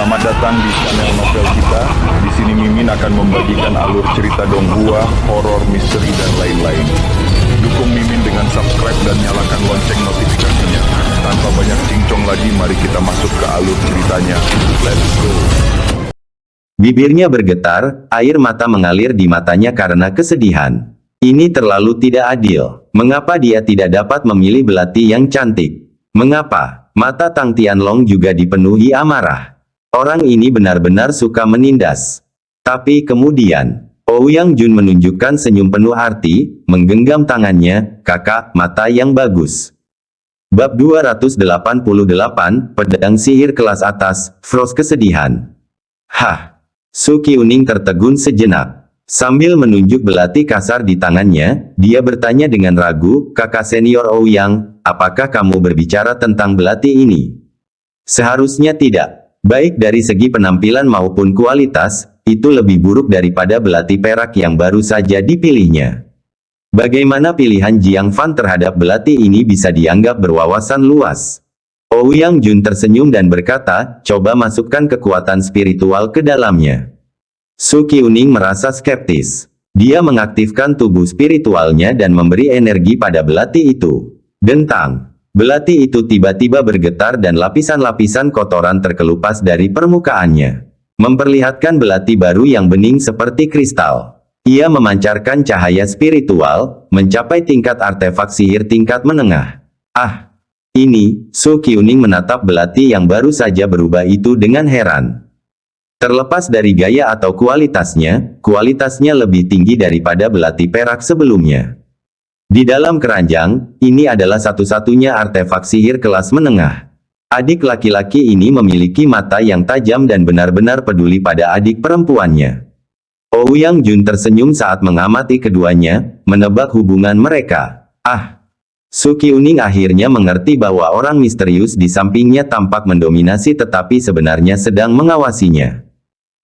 Selamat datang di channel novel kita. Di sini Mimin akan membagikan alur cerita donghua, horor, misteri, dan lain-lain. Dukung Mimin dengan subscribe dan nyalakan lonceng notifikasinya. Tanpa banyak cincong lagi, mari kita masuk ke alur ceritanya. Let's go. Bibirnya bergetar, air mata mengalir di matanya karena kesedihan. Ini terlalu tidak adil. Mengapa dia tidak dapat memilih belati yang cantik? Mengapa? Mata Tang Tianlong juga dipenuhi amarah. Orang ini benar-benar suka menindas. Tapi kemudian, Ouyang Jun menunjukkan senyum penuh arti, menggenggam tangannya, kakak, mata yang bagus. Bab 288, Pedang Sihir Kelas Atas, Frost Kesedihan. Hah! Su Qiuning tertegun sejenak. Sambil menunjuk belati kasar di tangannya, dia bertanya dengan ragu, kakak senior Ouyang, apakah kamu berbicara tentang belati ini? Seharusnya tidak. Baik dari segi penampilan maupun kualitas, itu lebih buruk daripada belati perak yang baru saja dipilihnya. Bagaimana pilihan Jiang Fan terhadap belati ini bisa dianggap berwawasan luas? Ouyang Jun tersenyum dan berkata, coba masukkan kekuatan spiritual ke dalamnya. Su Qiuning merasa skeptis. Dia mengaktifkan tubuh spiritualnya dan memberi energi pada belati itu. Dentang. Belati itu tiba-tiba bergetar dan lapisan-lapisan kotoran terkelupas dari permukaannya. Memperlihatkan belati baru yang bening seperti kristal. Ia memancarkan cahaya spiritual, mencapai tingkat artefak sihir tingkat menengah. Ah! Ini, Su Qiuning menatap belati yang baru saja berubah itu dengan heran. Terlepas dari gaya atau kualitasnya lebih tinggi daripada belati perak sebelumnya. Di dalam keranjang, ini adalah satu-satunya artefak sihir kelas menengah. Adik laki-laki ini memiliki mata yang tajam dan benar-benar peduli pada adik perempuannya. Ouyang Jun tersenyum saat mengamati keduanya, menebak hubungan mereka. Ah! Su Qiuning akhirnya mengerti bahwa orang misterius di sampingnya tampak mendominasi tetapi sebenarnya sedang mengawasinya.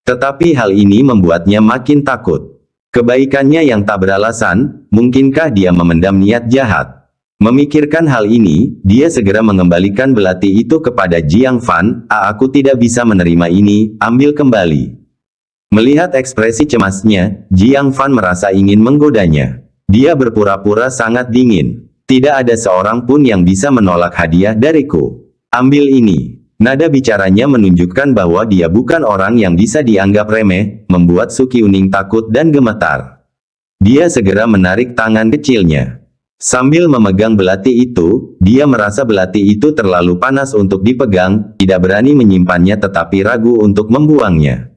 Tetapi hal ini membuatnya makin takut. Kebaikannya yang tak beralasan, mungkinkah dia memendam niat jahat? Memikirkan hal ini, dia segera mengembalikan belati itu kepada Jiang Fan. Aku tidak bisa menerima ini, ambil kembali. Melihat ekspresi cemasnya, Jiang Fan merasa ingin menggodanya. Dia berpura-pura sangat dingin. Tidak ada seorang pun yang bisa menolak hadiah dariku. Ambil ini. Nada bicaranya menunjukkan bahwa dia bukan orang yang bisa dianggap remeh, membuat Su Qiuning takut dan gemetar. Dia segera menarik tangan kecilnya. Sambil memegang belati itu, dia merasa belati itu terlalu panas untuk dipegang, tidak berani menyimpannya tetapi ragu untuk membuangnya.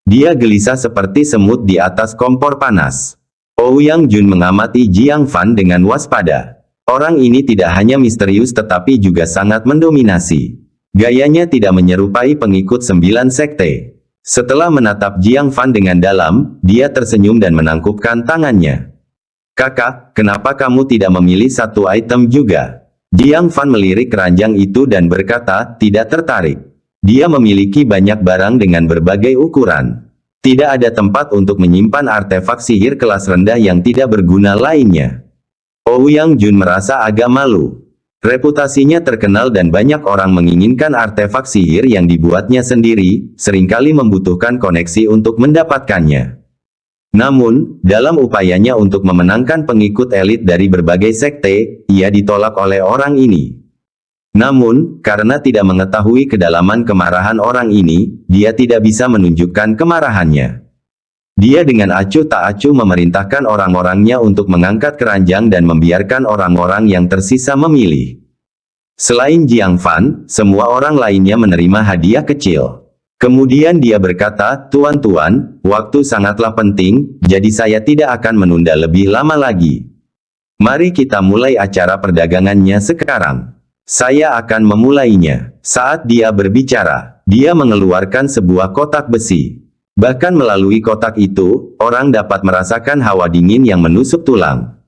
Dia gelisah seperti semut di atas kompor panas. Ouyang Jun mengamati Jiang Fan dengan waspada. Orang ini tidak hanya misterius tetapi juga sangat mendominasi. Gayanya tidak menyerupai pengikut 9 sekte. Setelah menatap Jiang Fan dengan dalam, dia tersenyum dan menangkupkan tangannya. Kakak, kenapa kamu tidak memilih satu item juga? Jiang Fan melirik keranjang itu dan berkata, tidak tertarik. Dia memiliki banyak barang dengan berbagai ukuran. Tidak ada tempat untuk menyimpan artefak sihir kelas rendah yang tidak berguna lainnya. Ouyang Jun merasa agak malu. Reputasinya terkenal dan banyak orang menginginkan artefak sihir yang dibuatnya sendiri, seringkali membutuhkan koneksi untuk mendapatkannya. Namun, dalam upayanya untuk memenangkan pengikut elit dari berbagai sekte, ia ditolak oleh orang ini. Namun, karena tidak mengetahui kedalaman kemarahan orang ini, dia tidak bisa menunjukkan kemarahannya. Dia dengan acuh tak acuh memerintahkan orang-orangnya untuk mengangkat keranjang dan membiarkan orang-orang yang tersisa memilih. Selain Jiang Fan, semua orang lainnya menerima hadiah kecil. Kemudian dia berkata, tuan-tuan, waktu sangatlah penting, jadi saya tidak akan menunda lebih lama lagi. Mari kita mulai acara perdagangannya sekarang. Saya akan memulainya. Saat dia berbicara, dia mengeluarkan sebuah kotak besi. Bahkan melalui kotak itu, orang dapat merasakan hawa dingin yang menusuk tulang.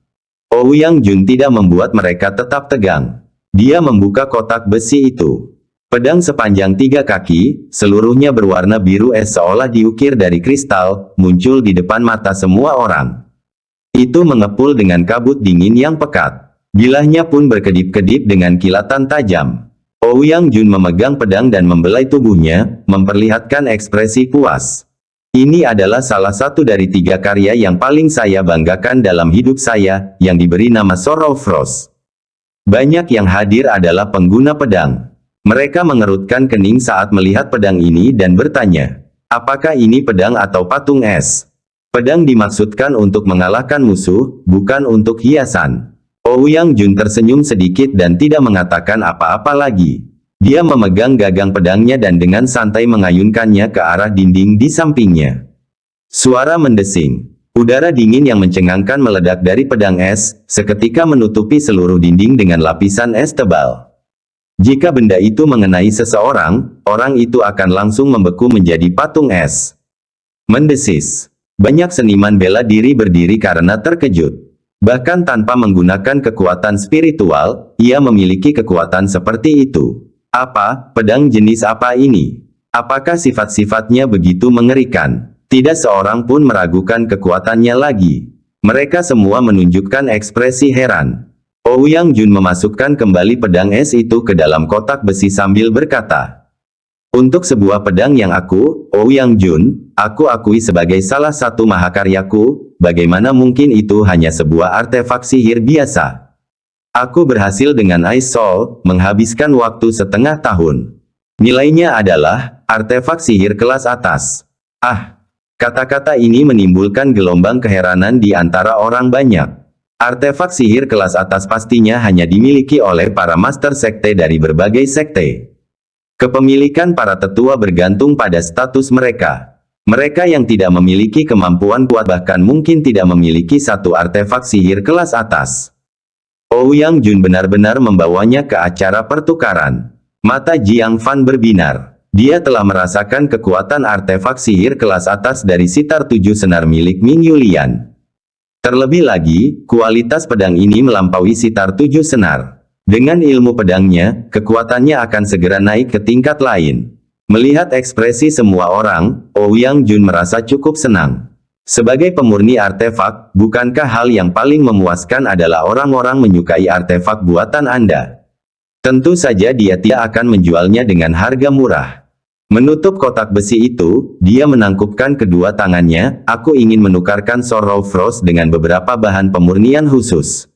Ouyang Jun tidak membuat mereka tetap tegang. Dia membuka kotak besi itu. Pedang sepanjang 3 kaki, seluruhnya berwarna biru es seolah diukir dari kristal, muncul di depan mata semua orang. Itu mengepul dengan kabut dingin yang pekat. Bilahnya pun berkedip-kedip dengan kilatan tajam. Ouyang Jun memegang pedang dan membelai tubuhnya, memperlihatkan ekspresi puas. Ini adalah salah satu dari 3 karya yang paling saya banggakan dalam hidup saya, yang diberi nama Sword of Frost. Banyak yang hadir adalah pengguna pedang. Mereka mengerutkan kening saat melihat pedang ini dan bertanya, apakah ini pedang atau patung es? Pedang dimaksudkan untuk mengalahkan musuh, bukan untuk hiasan. Ouyang Jun tersenyum sedikit dan tidak mengatakan apa-apa lagi. Dia memegang gagang pedangnya dan dengan santai mengayunkannya ke arah dinding di sampingnya. Suara mendesing. Udara dingin yang mencengangkan meledak dari pedang es, seketika menutupi seluruh dinding dengan lapisan es tebal. Jika benda itu mengenai seseorang, orang itu akan langsung membeku menjadi patung es. Mendesis. Banyak seniman bela diri berdiri karena terkejut. Bahkan tanpa menggunakan kekuatan spiritual, ia memiliki kekuatan seperti itu. Apa, pedang jenis apa ini? Apakah sifat-sifatnya begitu mengerikan? Tidak seorang pun meragukan kekuatannya lagi. Mereka semua menunjukkan ekspresi heran. Ouyang Jun memasukkan kembali pedang es itu ke dalam kotak besi sambil berkata, untuk sebuah pedang yang Ouyang Jun, aku akui sebagai salah satu mahakaryaku, bagaimana mungkin itu hanya sebuah artefak sihir biasa? Aku berhasil dengan Ice Soul, menghabiskan waktu setengah tahun. Nilainya adalah, artefak sihir kelas atas. Ah, kata-kata ini menimbulkan gelombang keheranan di antara orang banyak. Artefak sihir kelas atas pastinya hanya dimiliki oleh para master sekte dari berbagai sekte. Kepemilikan para tetua bergantung pada status mereka. Mereka yang tidak memiliki kemampuan kuat bahkan mungkin tidak memiliki satu artefak sihir kelas atas. Ouyang Jun benar-benar membawanya ke acara pertukaran. Mata Jiang Fan berbinar. Dia telah merasakan kekuatan artefak sihir kelas atas dari sitar 7 senar milik Ming Yulian. Terlebih lagi, kualitas pedang ini melampaui sitar 7 senar. Dengan ilmu pedangnya, kekuatannya akan segera naik ke tingkat lain. Melihat ekspresi semua orang, Ouyang Jun merasa cukup senang. Sebagai pemurni artefak, bukankah hal yang paling memuaskan adalah orang-orang menyukai artefak buatan Anda? Tentu saja dia tidak akan menjualnya dengan harga murah. Menutup kotak besi itu, dia menangkupkan kedua tangannya, aku ingin menukarkan Sword of Frost dengan beberapa bahan pemurnian khusus.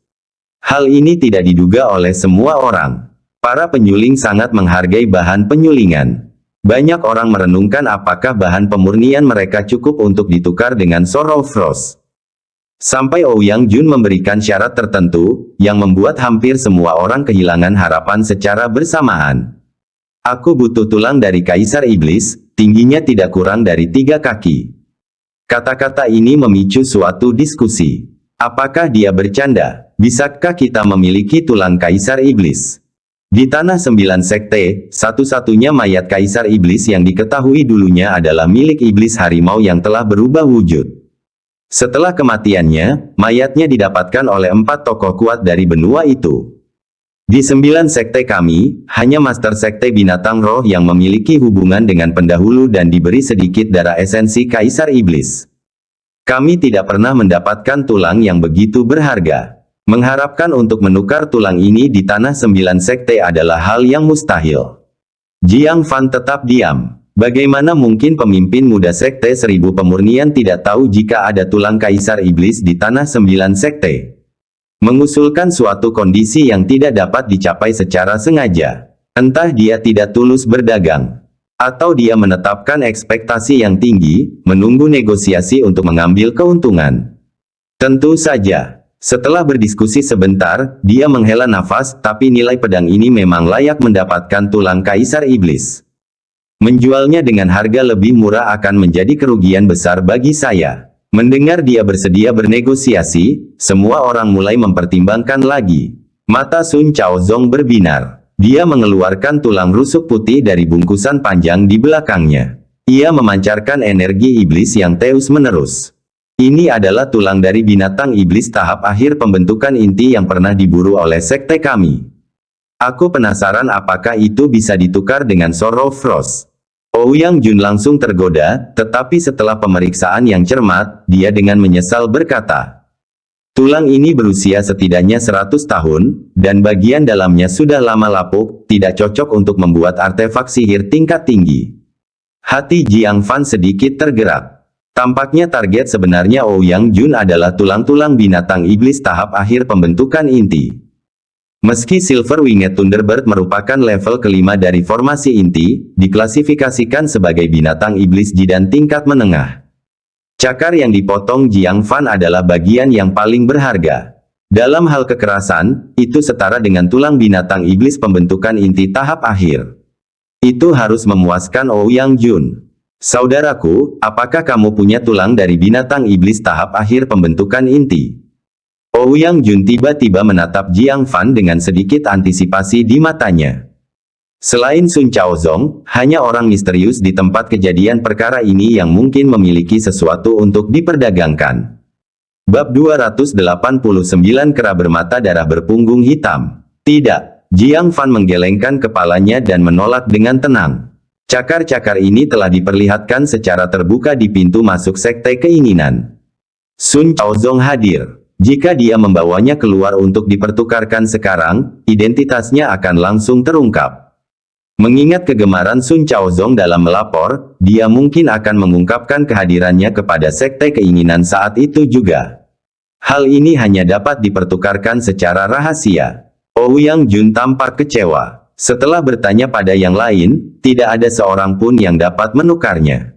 Hal ini tidak diduga oleh semua orang. Para penyuling sangat menghargai bahan penyulingan. Banyak orang merenungkan apakah bahan pemurnian mereka cukup untuk ditukar dengan Sword of Frost. Sampai Ouyang Jun memberikan syarat tertentu, yang membuat hampir semua orang kehilangan harapan secara bersamaan. Aku butuh tulang dari Kaisar Iblis, tingginya tidak kurang dari 3 kaki. Kata-kata ini memicu suatu diskusi. Apakah dia bercanda? Bisakah kita memiliki tulang Kaisar Iblis? Di Tanah 9 Sekte, satu-satunya mayat Kaisar Iblis yang diketahui dulunya adalah milik Iblis Harimau yang telah berubah wujud. Setelah kematiannya, mayatnya didapatkan oleh 4 tokoh kuat dari benua itu. Di 9 sekte kami, hanya Master Sekte Binatang Roh yang memiliki hubungan dengan pendahulu dan diberi sedikit darah esensi Kaisar Iblis. Kami tidak pernah mendapatkan tulang yang begitu berharga. Mengharapkan untuk menukar tulang ini di Tanah 9 Sekte adalah hal yang mustahil. Jiang Fan tetap diam. Bagaimana mungkin pemimpin muda Sekte 1000 Pemurnian tidak tahu jika ada tulang Kaisar Iblis di Tanah 9 Sekte? Mengusulkan suatu kondisi yang tidak dapat dicapai secara sengaja. Entah dia tidak tulus berdagang, atau dia menetapkan ekspektasi yang tinggi, menunggu negosiasi untuk mengambil keuntungan. Tentu saja. Setelah berdiskusi sebentar, dia menghela nafas, tapi nilai pedang ini memang layak mendapatkan tulang Kaisar Iblis. Menjualnya dengan harga lebih murah akan menjadi kerugian besar bagi saya. Mendengar dia bersedia bernegosiasi, semua orang mulai mempertimbangkan lagi. Mata Sun Chaozong berbinar. Dia mengeluarkan tulang rusuk putih dari bungkusan panjang di belakangnya. Ia memancarkan energi iblis yang terus-menerus. Ini adalah tulang dari binatang iblis tahap akhir pembentukan inti yang pernah diburu oleh sekte kami. Aku penasaran apakah itu bisa ditukar dengan Sword of Frost. Ouyang Jun langsung tergoda, tetapi setelah pemeriksaan yang cermat, dia dengan menyesal berkata, Tulang ini berusia setidaknya 100 tahun, dan bagian dalamnya sudah lama lapuk, tidak cocok untuk membuat artefak sihir tingkat tinggi. Hati Jiang Fan sedikit tergerak. Tampaknya target sebenarnya Ouyang Jun adalah tulang-tulang binatang iblis tahap akhir pembentukan inti. Meski Silver Winged Thunderbird merupakan level kelima dari formasi inti, diklasifikasikan sebagai binatang iblis jidan tingkat menengah. Cakar yang dipotong Jiang Fan adalah bagian yang paling berharga. Dalam hal kekerasan, itu setara dengan tulang binatang iblis pembentukan inti tahap akhir. Itu harus memuaskan Ouyang Jun. Saudaraku, apakah kamu punya tulang dari binatang iblis tahap akhir pembentukan inti? Ouyang Jun tiba-tiba menatap Jiang Fan dengan sedikit antisipasi di matanya. Selain Sun Chaozong, hanya orang misterius di tempat kejadian perkara ini yang mungkin memiliki sesuatu untuk diperdagangkan. Bab 289 Kera bermata darah berpunggung hitam. Tidak, Jiang Fan menggelengkan kepalanya dan menolak dengan tenang. Cakar-cakar ini telah diperlihatkan secara terbuka di pintu masuk Sekte Keinginan. Sun Chaozong hadir. Jika dia membawanya keluar untuk dipertukarkan sekarang, identitasnya akan langsung terungkap. Mengingat kegemaran Sun Chaozong dalam melapor, dia mungkin akan mengungkapkan kehadirannya kepada Sekte Keinginan saat itu juga. Hal ini hanya dapat dipertukarkan secara rahasia. Ouyang Jun tampak kecewa. Setelah bertanya pada yang lain, tidak ada seorang pun yang dapat menukarnya.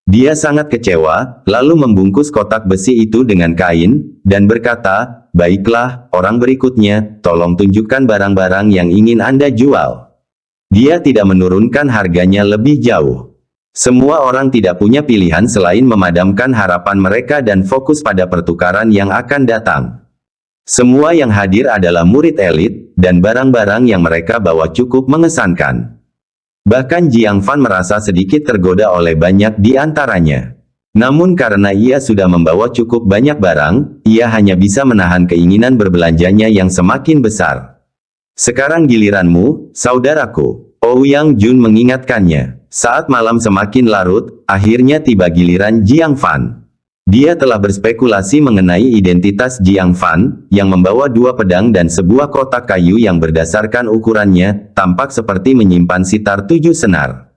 Dia sangat kecewa, lalu membungkus kotak besi itu dengan kain, dan berkata, "Baiklah, orang berikutnya, tolong tunjukkan barang-barang yang ingin Anda jual." Dia tidak menurunkan harganya lebih jauh. Semua orang tidak punya pilihan selain memadamkan harapan mereka dan fokus pada pertukaran yang akan datang. Semua yang hadir adalah murid elit, dan barang-barang yang mereka bawa cukup mengesankan. Bahkan Jiang Fan merasa sedikit tergoda oleh banyak di antaranya. Namun karena ia sudah membawa cukup banyak barang, ia hanya bisa menahan keinginan berbelanjanya yang semakin besar. "Sekarang giliranmu, saudaraku," Ouyang Jun mengingatkannya. Saat malam semakin larut, akhirnya tiba giliran Jiang Fan. Dia telah berspekulasi mengenai identitas Jiang Fan, yang membawa dua pedang dan sebuah kotak kayu yang berdasarkan ukurannya, tampak seperti menyimpan sitar 7 senar.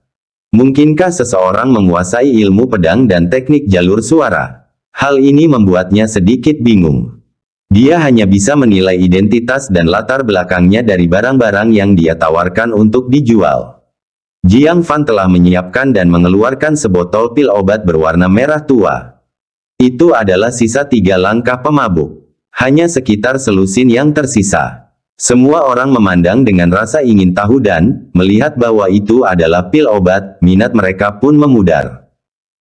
Mungkinkah seseorang menguasai ilmu pedang dan teknik jalur suara? Hal ini membuatnya sedikit bingung. Dia hanya bisa menilai identitas dan latar belakangnya dari barang-barang yang dia tawarkan untuk dijual. Jiang Fan telah menyiapkan dan mengeluarkan sebotol pil obat berwarna merah tua. Itu adalah sisa 3 langkah pemabuk. Hanya sekitar selusin yang tersisa. Semua orang memandang dengan rasa ingin tahu dan, melihat bahwa itu adalah pil obat, minat mereka pun memudar.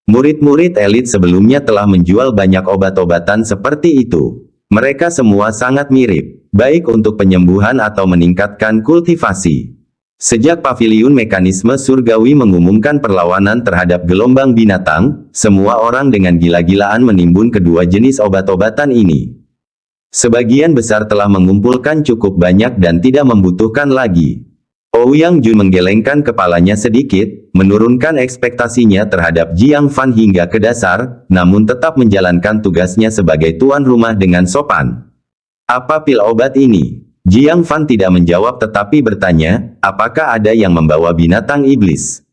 Murid-murid elit sebelumnya telah menjual banyak obat-obatan seperti itu. Mereka semua sangat mirip, baik untuk penyembuhan atau meningkatkan kultivasi. Sejak Paviliun Mekanisme Surgawi mengumumkan perlawanan terhadap gelombang binatang, semua orang dengan gila-gilaan menimbun kedua jenis obat-obatan ini. Sebagian besar telah mengumpulkan cukup banyak dan tidak membutuhkan lagi. Ouyang Jun menggelengkan kepalanya sedikit, menurunkan ekspektasinya terhadap Jiang Fan hingga ke dasar, namun tetap menjalankan tugasnya sebagai tuan rumah dengan sopan. "Apa pil obat ini?" Jiang Fan tidak menjawab tetapi bertanya, "Apakah ada yang membawa binatang iblis?"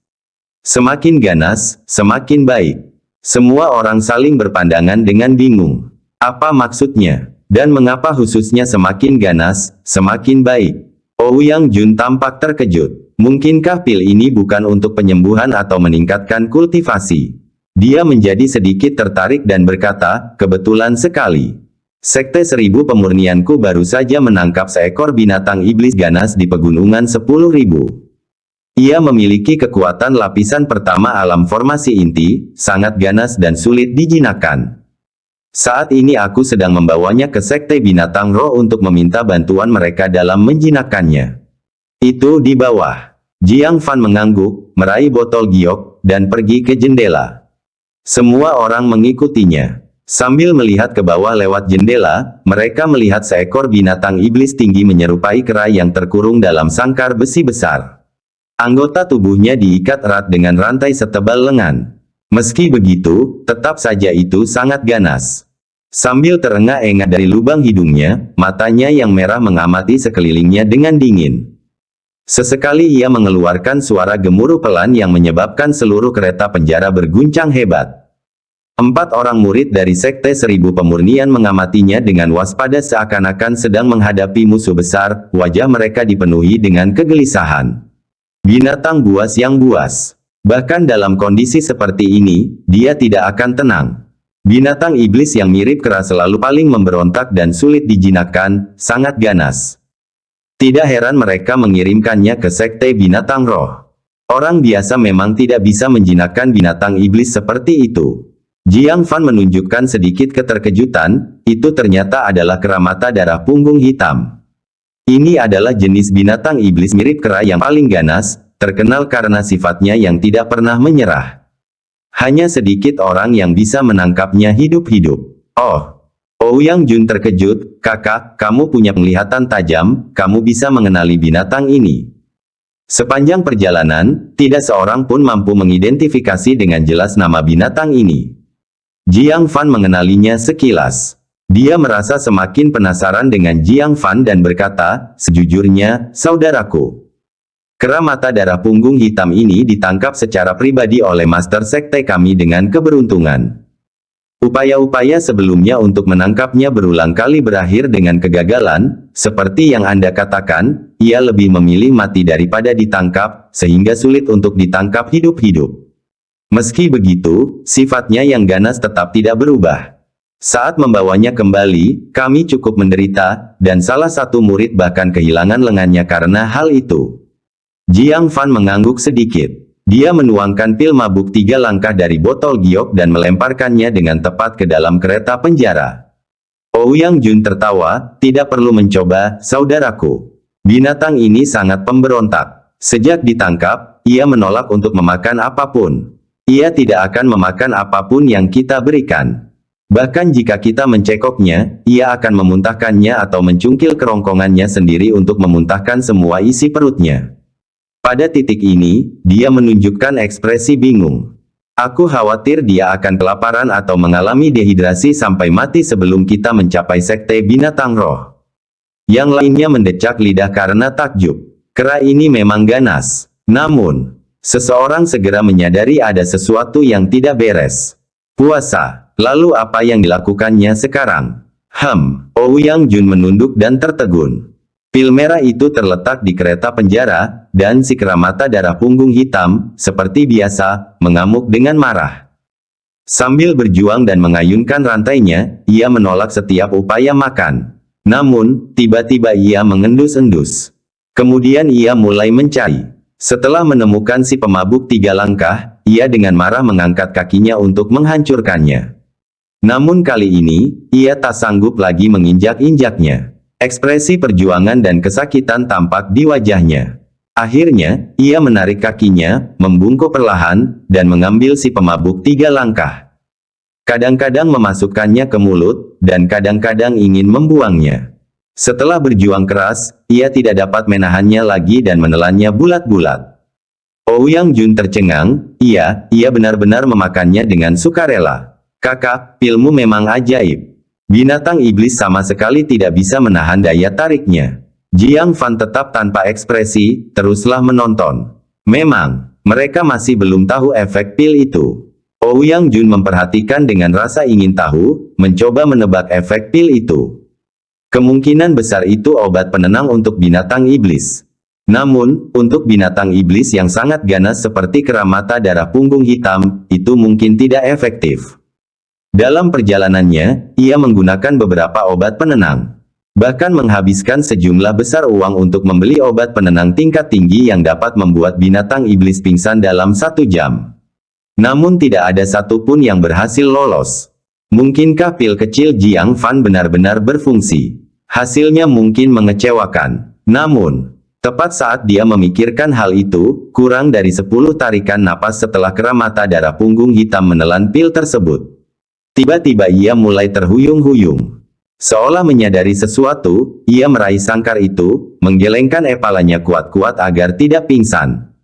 Semakin ganas, semakin baik. Semua orang saling berpandangan dengan bingung. Apa maksudnya? Dan mengapa khususnya semakin ganas, semakin baik? Ouyang Jun tampak terkejut. Mungkinkah pil ini bukan untuk penyembuhan atau meningkatkan kultivasi? Dia menjadi sedikit tertarik dan berkata, "Kebetulan sekali. Sekte 1000 Pemurnianku baru saja menangkap seekor binatang iblis ganas di pegunungan 10.000. Ia memiliki kekuatan lapisan pertama alam formasi inti, sangat ganas dan sulit dijinakkan. Saat ini aku sedang membawanya ke Sekte Binatang Roh untuk meminta bantuan mereka dalam menjinakkannya." "Itu di bawah." Jiang Fan mengangguk, meraih botol giok, dan pergi ke jendela. Semua orang mengikutinya. Sambil melihat ke bawah lewat jendela, mereka melihat seekor binatang iblis tinggi menyerupai kera yang terkurung dalam sangkar besi besar. Anggota tubuhnya diikat erat dengan rantai setebal lengan. Meski begitu, tetap saja itu sangat ganas. Sambil terengah-engah dari lubang hidungnya, matanya yang merah mengamati sekelilingnya dengan dingin. Sesekali ia mengeluarkan suara gemuruh pelan yang menyebabkan seluruh kereta penjara berguncang hebat. 4 orang murid dari Sekte Seribu Pemurnian mengamatinya dengan waspada seakan-akan sedang menghadapi musuh besar, wajah mereka dipenuhi dengan kegelisahan. Binatang buas yang buas. Bahkan dalam kondisi seperti ini, dia tidak akan tenang. Binatang iblis yang mirip kera selalu paling memberontak dan sulit dijinakkan, sangat ganas. Tidak heran mereka mengirimkannya ke Sekte Binatang Roh. Orang biasa memang tidak bisa menjinakkan binatang iblis seperti itu. Jiang Fan menunjukkan sedikit keterkejutan, itu ternyata adalah kera mata darah punggung hitam. Ini adalah jenis binatang iblis mirip kera yang paling ganas, terkenal karena sifatnya yang tidak pernah menyerah. Hanya sedikit orang yang bisa menangkapnya hidup-hidup. Oh, Ouyang Jun terkejut, kakak, kamu punya penglihatan tajam, kamu bisa mengenali binatang ini. Sepanjang perjalanan, tidak seorang pun mampu mengidentifikasi dengan jelas nama binatang ini. Jiang Fan mengenalinya sekilas. Dia merasa semakin penasaran dengan Jiang Fan dan berkata, sejujurnya, saudaraku. Kera mata darah punggung hitam ini ditangkap secara pribadi oleh Master Sekte kami dengan keberuntungan. Upaya-upaya sebelumnya untuk menangkapnya berulang kali berakhir dengan kegagalan, seperti yang Anda katakan, ia lebih memilih mati daripada ditangkap, sehingga sulit untuk ditangkap hidup-hidup. Meski begitu, sifatnya yang ganas tetap tidak berubah. Saat membawanya kembali, kami cukup menderita, dan salah satu murid bahkan kehilangan lengannya karena hal itu. Jiang Fan mengangguk sedikit. Dia menuangkan pil mabuk 3 langkah dari botol giok dan melemparkannya dengan tepat ke dalam kereta penjara. Ouyang Jun tertawa, tidak perlu mencoba, saudaraku. Binatang ini sangat pemberontak. Sejak ditangkap, ia menolak untuk memakan apapun. Ia tidak akan memakan apapun yang kita berikan. Bahkan jika kita mencekoknya, ia akan memuntahkannya atau mencungkil kerongkongannya sendiri untuk memuntahkan semua isi perutnya. Pada titik ini, dia menunjukkan ekspresi bingung. Aku khawatir dia akan kelaparan atau mengalami dehidrasi sampai mati sebelum kita mencapai Sekte Binatang Roh. Yang lainnya mendecak lidah karena takjub. Kera ini memang ganas. Namun, seseorang segera menyadari ada sesuatu yang tidak beres. Puasa. Lalu apa yang dilakukannya sekarang? Ouyang Jun menunduk dan tertegun. Pil merah itu terletak di kereta penjara, dan si kera mata darah punggung hitam, seperti biasa, mengamuk dengan marah. Sambil berjuang dan mengayunkan rantainya, ia menolak setiap upaya makan. Namun, tiba-tiba ia mengendus-endus. Kemudian ia mulai mencari. Setelah menemukan si pemabuk 3 langkah, ia dengan marah mengangkat kakinya untuk menghancurkannya. Namun kali ini, ia tak sanggup lagi menginjak-injaknya. Ekspresi perjuangan dan kesakitan tampak di wajahnya. Akhirnya, ia menarik kakinya, membungkuk perlahan, dan mengambil si pemabuk 3 langkah. Kadang-kadang memasukkannya ke mulut, dan kadang-kadang ingin membuangnya. Setelah berjuang keras, ia tidak dapat menahannya lagi dan menelannya bulat-bulat. Ouyang Jun tercengang, ia benar-benar memakannya dengan sukarela. Kakak, pilmu memang ajaib. Binatang iblis sama sekali tidak bisa menahan daya tariknya. Jiang Fan tetap tanpa ekspresi, teruslah menonton. Memang, mereka masih belum tahu efek pil itu. Ouyang Jun memperhatikan dengan rasa ingin tahu, mencoba menebak efek pil itu. Kemungkinan besar itu obat penenang untuk binatang iblis. Namun, untuk binatang iblis yang sangat ganas seperti kera mata darah punggung hitam, itu mungkin tidak efektif. Dalam perjalanannya, ia menggunakan beberapa obat penenang. Bahkan menghabiskan sejumlah besar uang untuk membeli obat penenang tingkat tinggi yang dapat membuat binatang iblis pingsan dalam 1 jam. Namun tidak ada satupun yang berhasil lolos. Mungkinkah pil kecil Jiang Fan benar-benar berfungsi? Hasilnya mungkin mengecewakan. Namun, tepat saat dia memikirkan hal itu, kurang dari 10 tarikan napas setelah kera mata darah punggung hitam menelan pil tersebut. Tiba-tiba ia mulai terhuyung-huyung. Seolah menyadari sesuatu, ia meraih sangkar itu, menggelengkan kepalanya kuat-kuat agar tidak pingsan.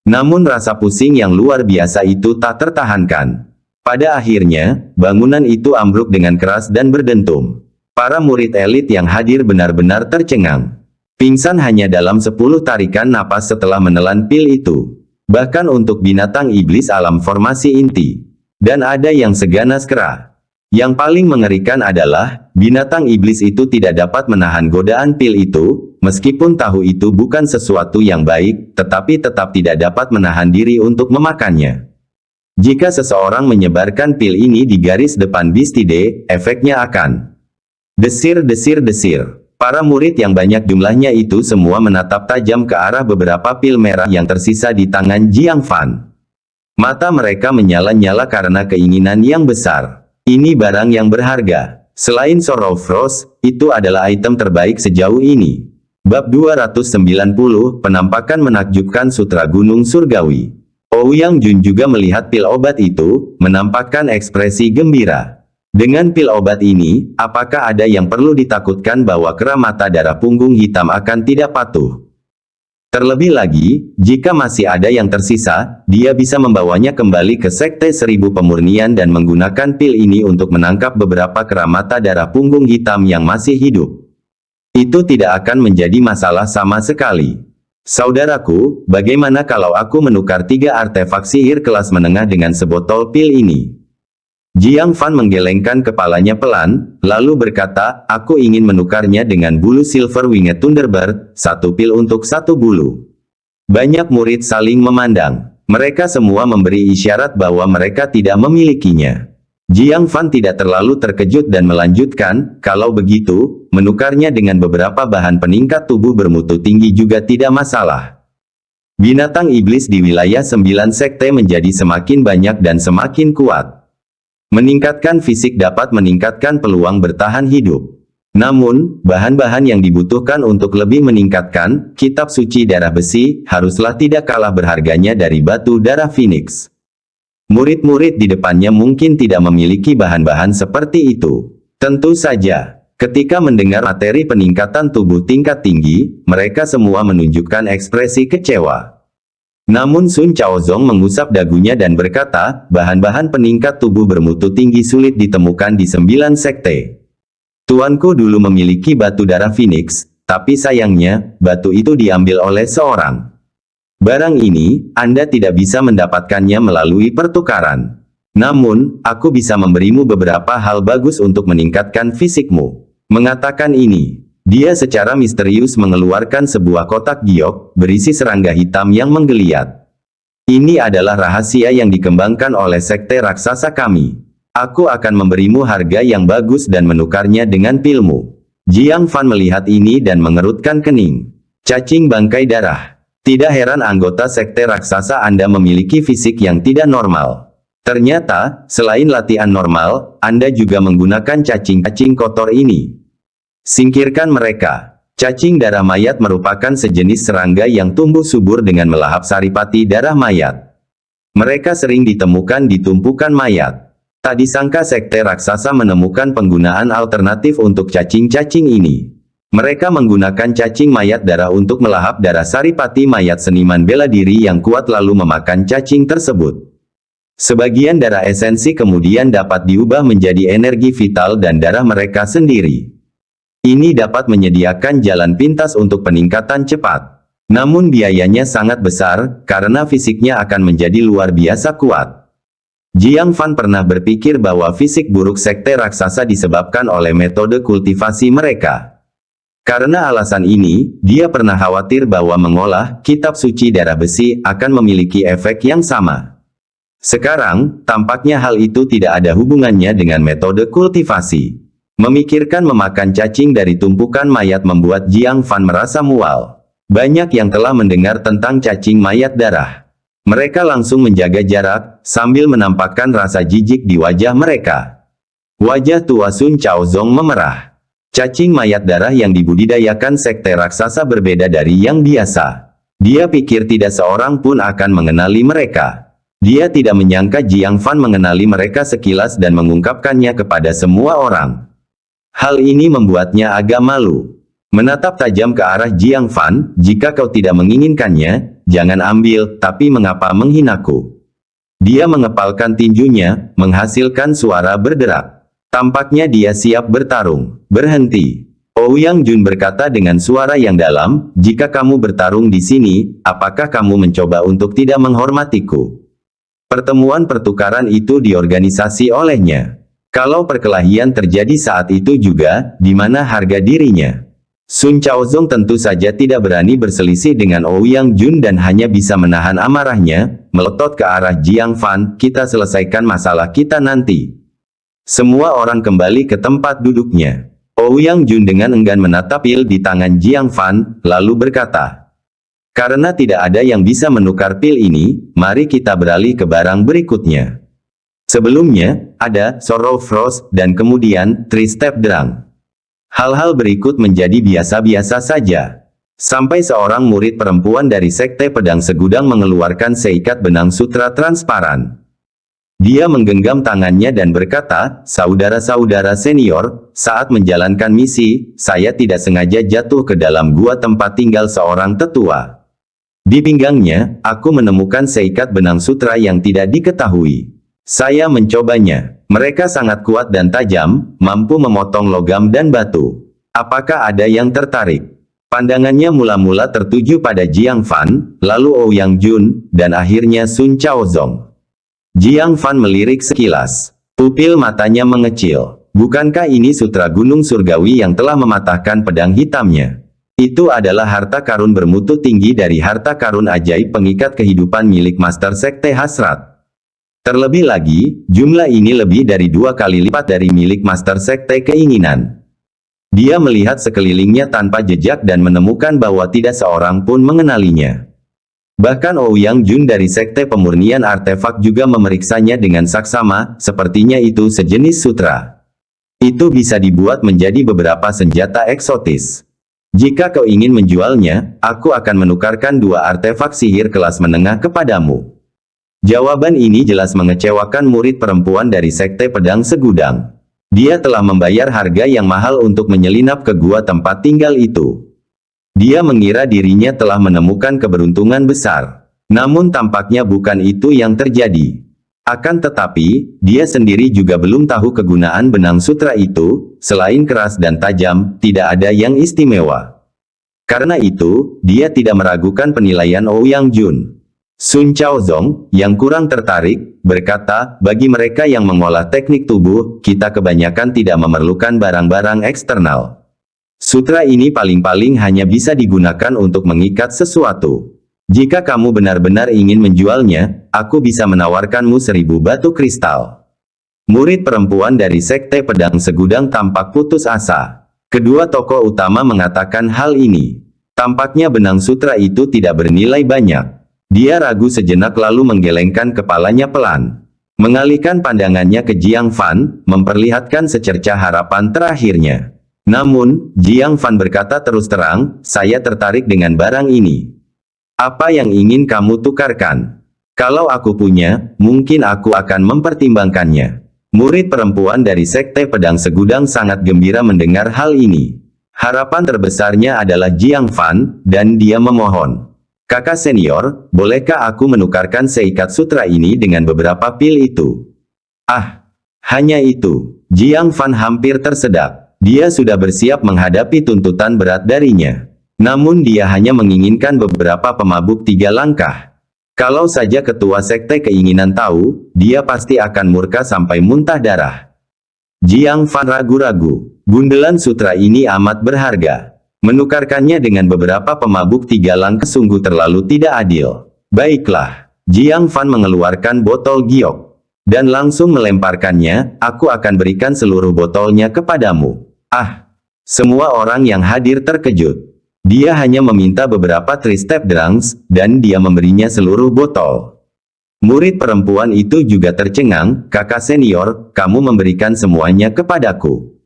Namun rasa pusing yang luar biasa itu tak tertahankan. Pada akhirnya, bangunan itu ambruk dengan keras dan berdentum. Para murid elit yang hadir benar-benar tercengang. Pingsan hanya dalam 10 tarikan napas setelah menelan pil itu. Bahkan untuk binatang iblis alam formasi inti. Dan ada yang seganas kera. Yang paling mengerikan adalah, binatang iblis itu tidak dapat menahan godaan pil itu, meskipun tahu itu bukan sesuatu yang baik, tetapi tetap tidak dapat menahan diri untuk memakannya. Jika seseorang menyebarkan pil ini di garis depan Bistide, efeknya akan desir. Para murid yang banyak jumlahnya itu semua menatap tajam ke arah beberapa pil merah yang tersisa di tangan Jiang Fan. Mata mereka menyala-nyala karena keinginan yang besar. Ini barang yang berharga. Selain Sorrow Frost, itu adalah item terbaik sejauh ini. Bab 290, Penampakan Menakjubkan Sutra Gunung Surgawi. Ouyang Jun juga melihat pil obat itu, menampakkan ekspresi gembira. Dengan pil obat ini, apakah ada yang perlu ditakutkan bahwa kera mata darah punggung hitam akan tidak patuh? Terlebih lagi, jika masih ada yang tersisa, dia bisa membawanya kembali ke Sekte Seribu Pemurnian dan menggunakan pil ini untuk menangkap beberapa kera mata darah punggung hitam yang masih hidup. Itu tidak akan menjadi masalah sama sekali. Saudaraku, bagaimana kalau aku menukar 3 artefak sihir kelas menengah dengan sebotol pil ini? Jiang Fan menggelengkan kepalanya pelan, lalu berkata, aku ingin menukarnya dengan bulu Silver Winged Thunderbird, 1 pil untuk 1 bulu. Banyak murid saling memandang. Mereka semua memberi isyarat bahwa mereka tidak memilikinya. Jiang Fan tidak terlalu terkejut dan melanjutkan, kalau begitu, menukarnya dengan beberapa bahan peningkat tubuh bermutu tinggi juga tidak masalah. Binatang iblis di wilayah 9 sekte menjadi semakin banyak dan semakin kuat. Meningkatkan fisik dapat meningkatkan peluang bertahan hidup. Namun, bahan-bahan yang dibutuhkan untuk lebih meningkatkan kitab suci darah besi haruslah tidak kalah berharganya dari batu darah Phoenix. Murid-murid di depannya mungkin tidak memiliki bahan-bahan seperti itu. Tentu saja, ketika mendengar materi peningkatan tubuh tingkat tinggi, mereka semua menunjukkan ekspresi kecewa. Namun Sun Chaozong mengusap dagunya dan berkata, bahan-bahan peningkat tubuh bermutu tinggi sulit ditemukan di 9 sekte. Tuanku dulu memiliki batu darah Phoenix, tapi sayangnya, batu itu diambil oleh seorang. Barang ini, Anda tidak bisa mendapatkannya melalui pertukaran. Namun, aku bisa memberimu beberapa hal bagus untuk meningkatkan fisikmu. Mengatakan ini, dia secara misterius mengeluarkan sebuah kotak giok, berisi serangga hitam yang menggeliat. Ini adalah rahasia yang dikembangkan oleh sekte raksasa kami. Aku akan memberimu harga yang bagus dan menukarnya dengan pilmu. Jiang Fan melihat ini dan mengerutkan kening. Cacing bangkai darah. Tidak heran anggota sekte raksasa Anda memiliki fisik yang tidak normal. Ternyata, selain latihan normal, Anda juga menggunakan cacing-cacing kotor ini. Singkirkan mereka. Cacing darah mayat merupakan sejenis serangga yang tumbuh subur dengan melahap saripati darah mayat. Mereka sering ditemukan di tumpukan mayat. Tak disangka sekte raksasa menemukan penggunaan alternatif untuk cacing-cacing ini. Mereka menggunakan cacing mayat darah untuk melahap darah saripati mayat seniman bela diri yang kuat lalu memakan cacing tersebut. Sebagian darah esensi kemudian dapat diubah menjadi energi vital dan darah mereka sendiri. Ini dapat menyediakan jalan pintas untuk peningkatan cepat. Namun biayanya sangat besar, karena fisiknya akan menjadi luar biasa kuat. Jiang Fan pernah berpikir bahwa fisik buruk sekte raksasa disebabkan oleh metode kultivasi mereka. Karena alasan ini, dia pernah khawatir bahwa mengolah kitab suci darah besi akan memiliki efek yang sama. Sekarang, tampaknya hal itu tidak ada hubungannya dengan metode kultivasi. Memikirkan memakan cacing dari tumpukan mayat membuat Jiang Fan merasa mual. Banyak yang telah mendengar tentang cacing mayat darah. Mereka langsung menjaga jarak, sambil menampakkan rasa jijik di wajah mereka. Wajah tua Sun Chaozong memerah. Cacing mayat darah yang dibudidayakan sekte raksasa berbeda dari yang biasa. Dia pikir tidak seorang pun akan mengenali mereka. Dia tidak menyangka Jiang Fan mengenali mereka sekilas dan mengungkapkannya kepada semua orang. Hal ini membuatnya agak malu. Menatap tajam ke arah Jiang Fan, jika kau tidak menginginkannya, jangan ambil, tapi mengapa menghinaku? Dia mengepalkan tinjunya, menghasilkan suara berderak. Tampaknya dia siap bertarung. Berhenti. Ouyang Jun berkata dengan suara yang dalam, jika kamu bertarung di sini, apakah kamu mencoba untuk tidak menghormatiku? Pertemuan pertukaran itu diorganisasi olehnya. Kalau perkelahian terjadi saat itu juga, di mana harga dirinya? Sun Chaozong tentu saja tidak berani berselisih dengan Ouyang Jun dan hanya bisa menahan amarahnya, melotot ke arah Jiang Fan, kita selesaikan masalah kita nanti. Semua orang kembali ke tempat duduknya. Ouyang Jun dengan enggan menatap pil di tangan Jiang Fan, lalu berkata, karena tidak ada yang bisa menukar pil ini, mari kita beralih ke barang berikutnya. Sebelumnya, ada Sorrow Frost, dan kemudian Three Step Drang. Hal-hal berikut menjadi biasa-biasa saja. Sampai seorang murid perempuan dari Sekte Pedang Segudang mengeluarkan seikat benang sutra transparan. Dia menggenggam tangannya dan berkata, saudara-saudara senior, saat menjalankan misi, saya tidak sengaja jatuh ke dalam gua tempat tinggal seorang tetua. Di pinggangnya, aku menemukan seikat benang sutra yang tidak diketahui. Saya mencobanya. Mereka sangat kuat dan tajam, mampu memotong logam dan batu. Apakah ada yang tertarik? Pandangannya mula-mula tertuju pada Jiang Fan, lalu Ouyang Jun, dan akhirnya Sun Chaozong. Jiang Fan melirik sekilas. Pupil matanya mengecil. Bukankah ini sutra gunung surgawi yang telah mematahkan pedang hitamnya? Itu adalah harta karun bermutu tinggi dari harta karun ajaib pengikat kehidupan milik Master Sekte Hasrat. Terlebih lagi, jumlah ini lebih dari 2 kali lipat dari milik Master Sekte Keinginan. Dia melihat sekelilingnya tanpa jejak dan menemukan bahwa tidak seorang pun mengenalinya. Bahkan Ouyang Jun dari Sekte Pemurnian Artefak juga memeriksanya dengan saksama, sepertinya itu sejenis sutra. Itu bisa dibuat menjadi beberapa senjata eksotis. Jika kau ingin menjualnya, aku akan menukarkan 2 artefak sihir kelas menengah kepadamu. Jawaban ini jelas mengecewakan murid perempuan dari Sekte Pedang Segudang. Dia telah membayar harga yang mahal untuk menyelinap ke gua tempat tinggal itu. Dia mengira dirinya telah menemukan keberuntungan besar. Namun tampaknya bukan itu yang terjadi. Akan tetapi, dia sendiri juga belum tahu kegunaan benang sutra itu, selain keras dan tajam, tidak ada yang istimewa. Karena itu, dia tidak meragukan penilaian Ouyang Jun. Sun Chaozong, yang kurang tertarik, berkata, bagi mereka yang mengolah teknik tubuh, kita kebanyakan tidak memerlukan barang-barang eksternal. Sutra ini paling-paling hanya bisa digunakan untuk mengikat sesuatu. Jika kamu benar-benar ingin menjualnya, aku bisa menawarkanmu 1000 batu kristal. Murid perempuan dari Sekte Pedang Segudang tampak putus asa. Kedua tokoh utama mengatakan hal ini. Tampaknya benang sutra itu tidak bernilai banyak. Dia ragu sejenak lalu menggelengkan kepalanya pelan. Mengalihkan pandangannya ke Jiang Fan, memperlihatkan secercah harapan terakhirnya. Namun, Jiang Fan berkata terus terang, saya tertarik dengan barang ini. Apa yang ingin kamu tukarkan? Kalau aku punya, mungkin aku akan mempertimbangkannya. Murid perempuan dari Sekte Pedang Segudang sangat gembira mendengar hal ini. Harapan terbesarnya adalah Jiang Fan, dan dia memohon. Kakak senior, bolehkah aku menukarkan seikat sutra ini dengan beberapa pil itu? Ah, hanya itu. Jiang Fan hampir tersedak. Dia sudah bersiap menghadapi tuntutan berat darinya. Namun dia hanya menginginkan beberapa pemabuk 3 langkah. Kalau saja ketua Sekte Keinginan tahu, dia pasti akan murka sampai muntah darah. Jiang Fan ragu-ragu. Bundelan sutra ini amat berharga. Menukarkannya dengan beberapa pemabuk 3 langkah sungguh terlalu tidak adil. Baiklah. Jiang Fan mengeluarkan botol giok. Dan langsung melemparkannya, aku akan berikan seluruh botolnya kepadamu. Ah, semua orang yang hadir terkejut. Dia hanya meminta beberapa Three Step Drangs, dan dia memberinya seluruh botol. Murid perempuan itu juga tercengang, kakak senior, kamu memberikan semuanya kepadaku.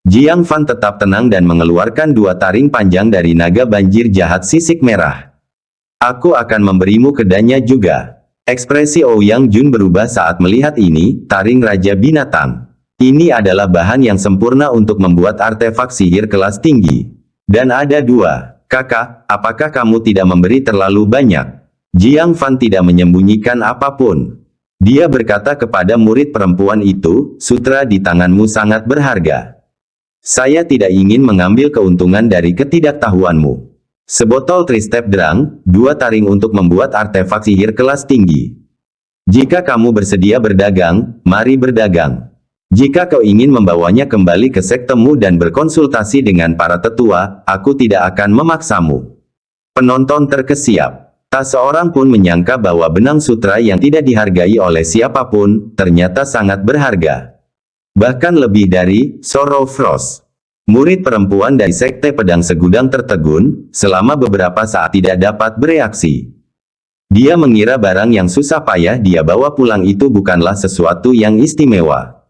Jiang Fan tetap tenang dan mengeluarkan 2 taring panjang dari naga banjir jahat sisik merah. Aku akan memberimu kedanya juga. Ekspresi Ouyang Jun berubah saat melihat ini, taring Raja Binatang. Ini adalah bahan yang sempurna untuk membuat artefak sihir kelas tinggi. Dan ada 2. Kakak, apakah kamu tidak memberi terlalu banyak? Jiang Fan tidak menyembunyikan apapun. Dia berkata kepada murid perempuan itu, sutra di tanganmu sangat berharga. Saya tidak ingin mengambil keuntungan dari ketidaktahuanmu. Sebotol Tristep Drang, 2 taring untuk membuat artefak sihir kelas tinggi. Jika kamu bersedia berdagang, mari berdagang. Jika kau ingin membawanya kembali ke sektemu dan berkonsultasi dengan para tetua, aku tidak akan memaksamu. Penonton terkesiap. Tak seorang pun menyangka bahwa benang sutra yang tidak dihargai oleh siapapun, ternyata sangat berharga. Bahkan lebih dari Sorrow Frost. Murid perempuan dari Sekte Pedang Segudang tertegun, selama beberapa saat tidak dapat bereaksi. Dia mengira barang yang susah payah dia bawa pulang itu bukanlah sesuatu yang istimewa.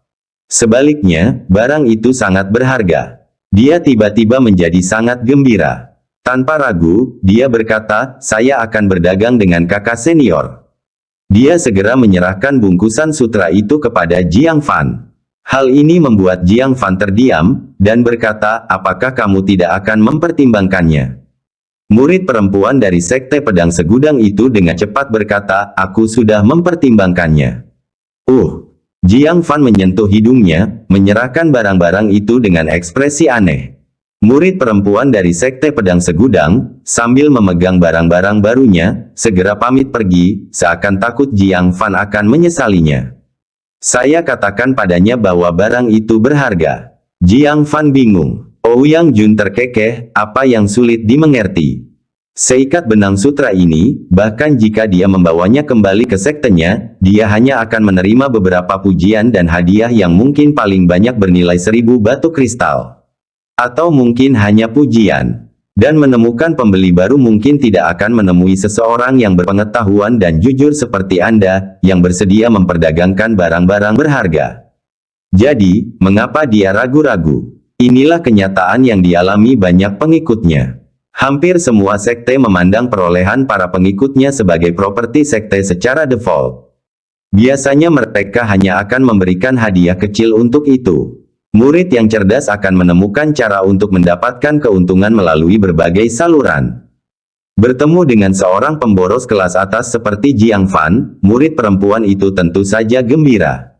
Sebaliknya, barang itu sangat berharga. Dia tiba-tiba menjadi sangat gembira. Tanpa ragu, dia berkata, saya akan berdagang dengan kakak senior. Dia segera menyerahkan bungkusan sutra itu kepada Jiang Fan. Hal ini membuat Jiang Fan terdiam, dan berkata, apakah kamu tidak akan mempertimbangkannya? Murid perempuan dari Sekte Pedang Segudang itu dengan cepat berkata, aku sudah mempertimbangkannya. Jiang Fan menyentuh hidungnya, menyerahkan barang-barang itu dengan ekspresi aneh. Murid perempuan dari Sekte Pedang Segudang, sambil memegang barang-barang barunya, segera pamit pergi, seakan takut Jiang Fan akan menyesalinya. Saya katakan padanya bahwa barang itu berharga. Jiang Fan bingung. Ouyang Jun terkekeh, apa yang sulit dimengerti? Seikat benang sutra ini, bahkan jika dia membawanya kembali ke sektenya, dia hanya akan menerima beberapa pujian dan hadiah yang mungkin paling banyak bernilai 1000 batu kristal. Atau mungkin hanya pujian. Dan menemukan pembeli baru mungkin tidak akan menemui seseorang yang berpengetahuan dan jujur seperti Anda, yang bersedia memperdagangkan barang-barang berharga. Jadi, mengapa dia ragu-ragu? Inilah kenyataan yang dialami banyak pengikutnya. Hampir semua sekte memandang perolehan para pengikutnya sebagai properti sekte secara default. Biasanya mereka hanya akan memberikan hadiah kecil untuk itu. Murid yang cerdas akan menemukan cara untuk mendapatkan keuntungan melalui berbagai saluran. Bertemu dengan seorang pemboros kelas atas seperti Jiang Fan, murid perempuan itu tentu saja gembira.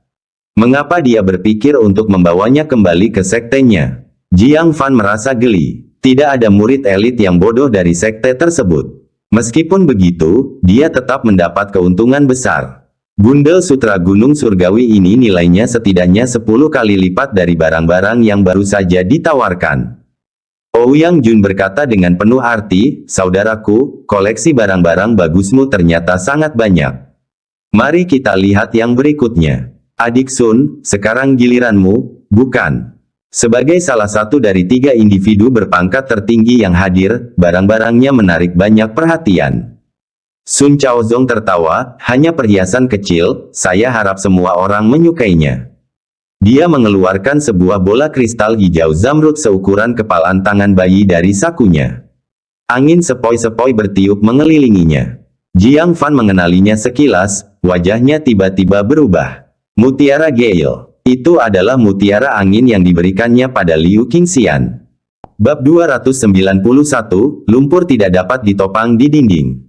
Mengapa dia berpikir untuk membawanya kembali ke sektenya? Jiang Fan merasa geli. Tidak ada murid elit yang bodoh dari sekte tersebut. Meskipun begitu, dia tetap mendapat keuntungan besar. Bundel sutra Gunung Surgawi ini nilainya setidaknya 10 kali lipat dari barang-barang yang baru saja ditawarkan. Ouyang Jun berkata dengan penuh arti, saudaraku, koleksi barang-barang bagusmu ternyata sangat banyak. Mari kita lihat yang berikutnya. Adik Sun, sekarang giliranmu, bukan? Sebagai salah satu dari 3 individu berpangkat tertinggi yang hadir, barang-barangnya menarik banyak perhatian. Sun Chaozong tertawa, hanya perhiasan kecil, saya harap semua orang menyukainya. Dia mengeluarkan sebuah bola kristal hijau zamrud seukuran kepalan tangan bayi dari sakunya. Angin sepoi-sepoi bertiup mengelilinginya. Jiang Fan mengenalinya sekilas, wajahnya tiba-tiba berubah. Mutiara Gale. Itu adalah mutiara angin yang diberikannya pada Liu Qingxian. Bab 291, lumpur tidak dapat ditopang di dinding.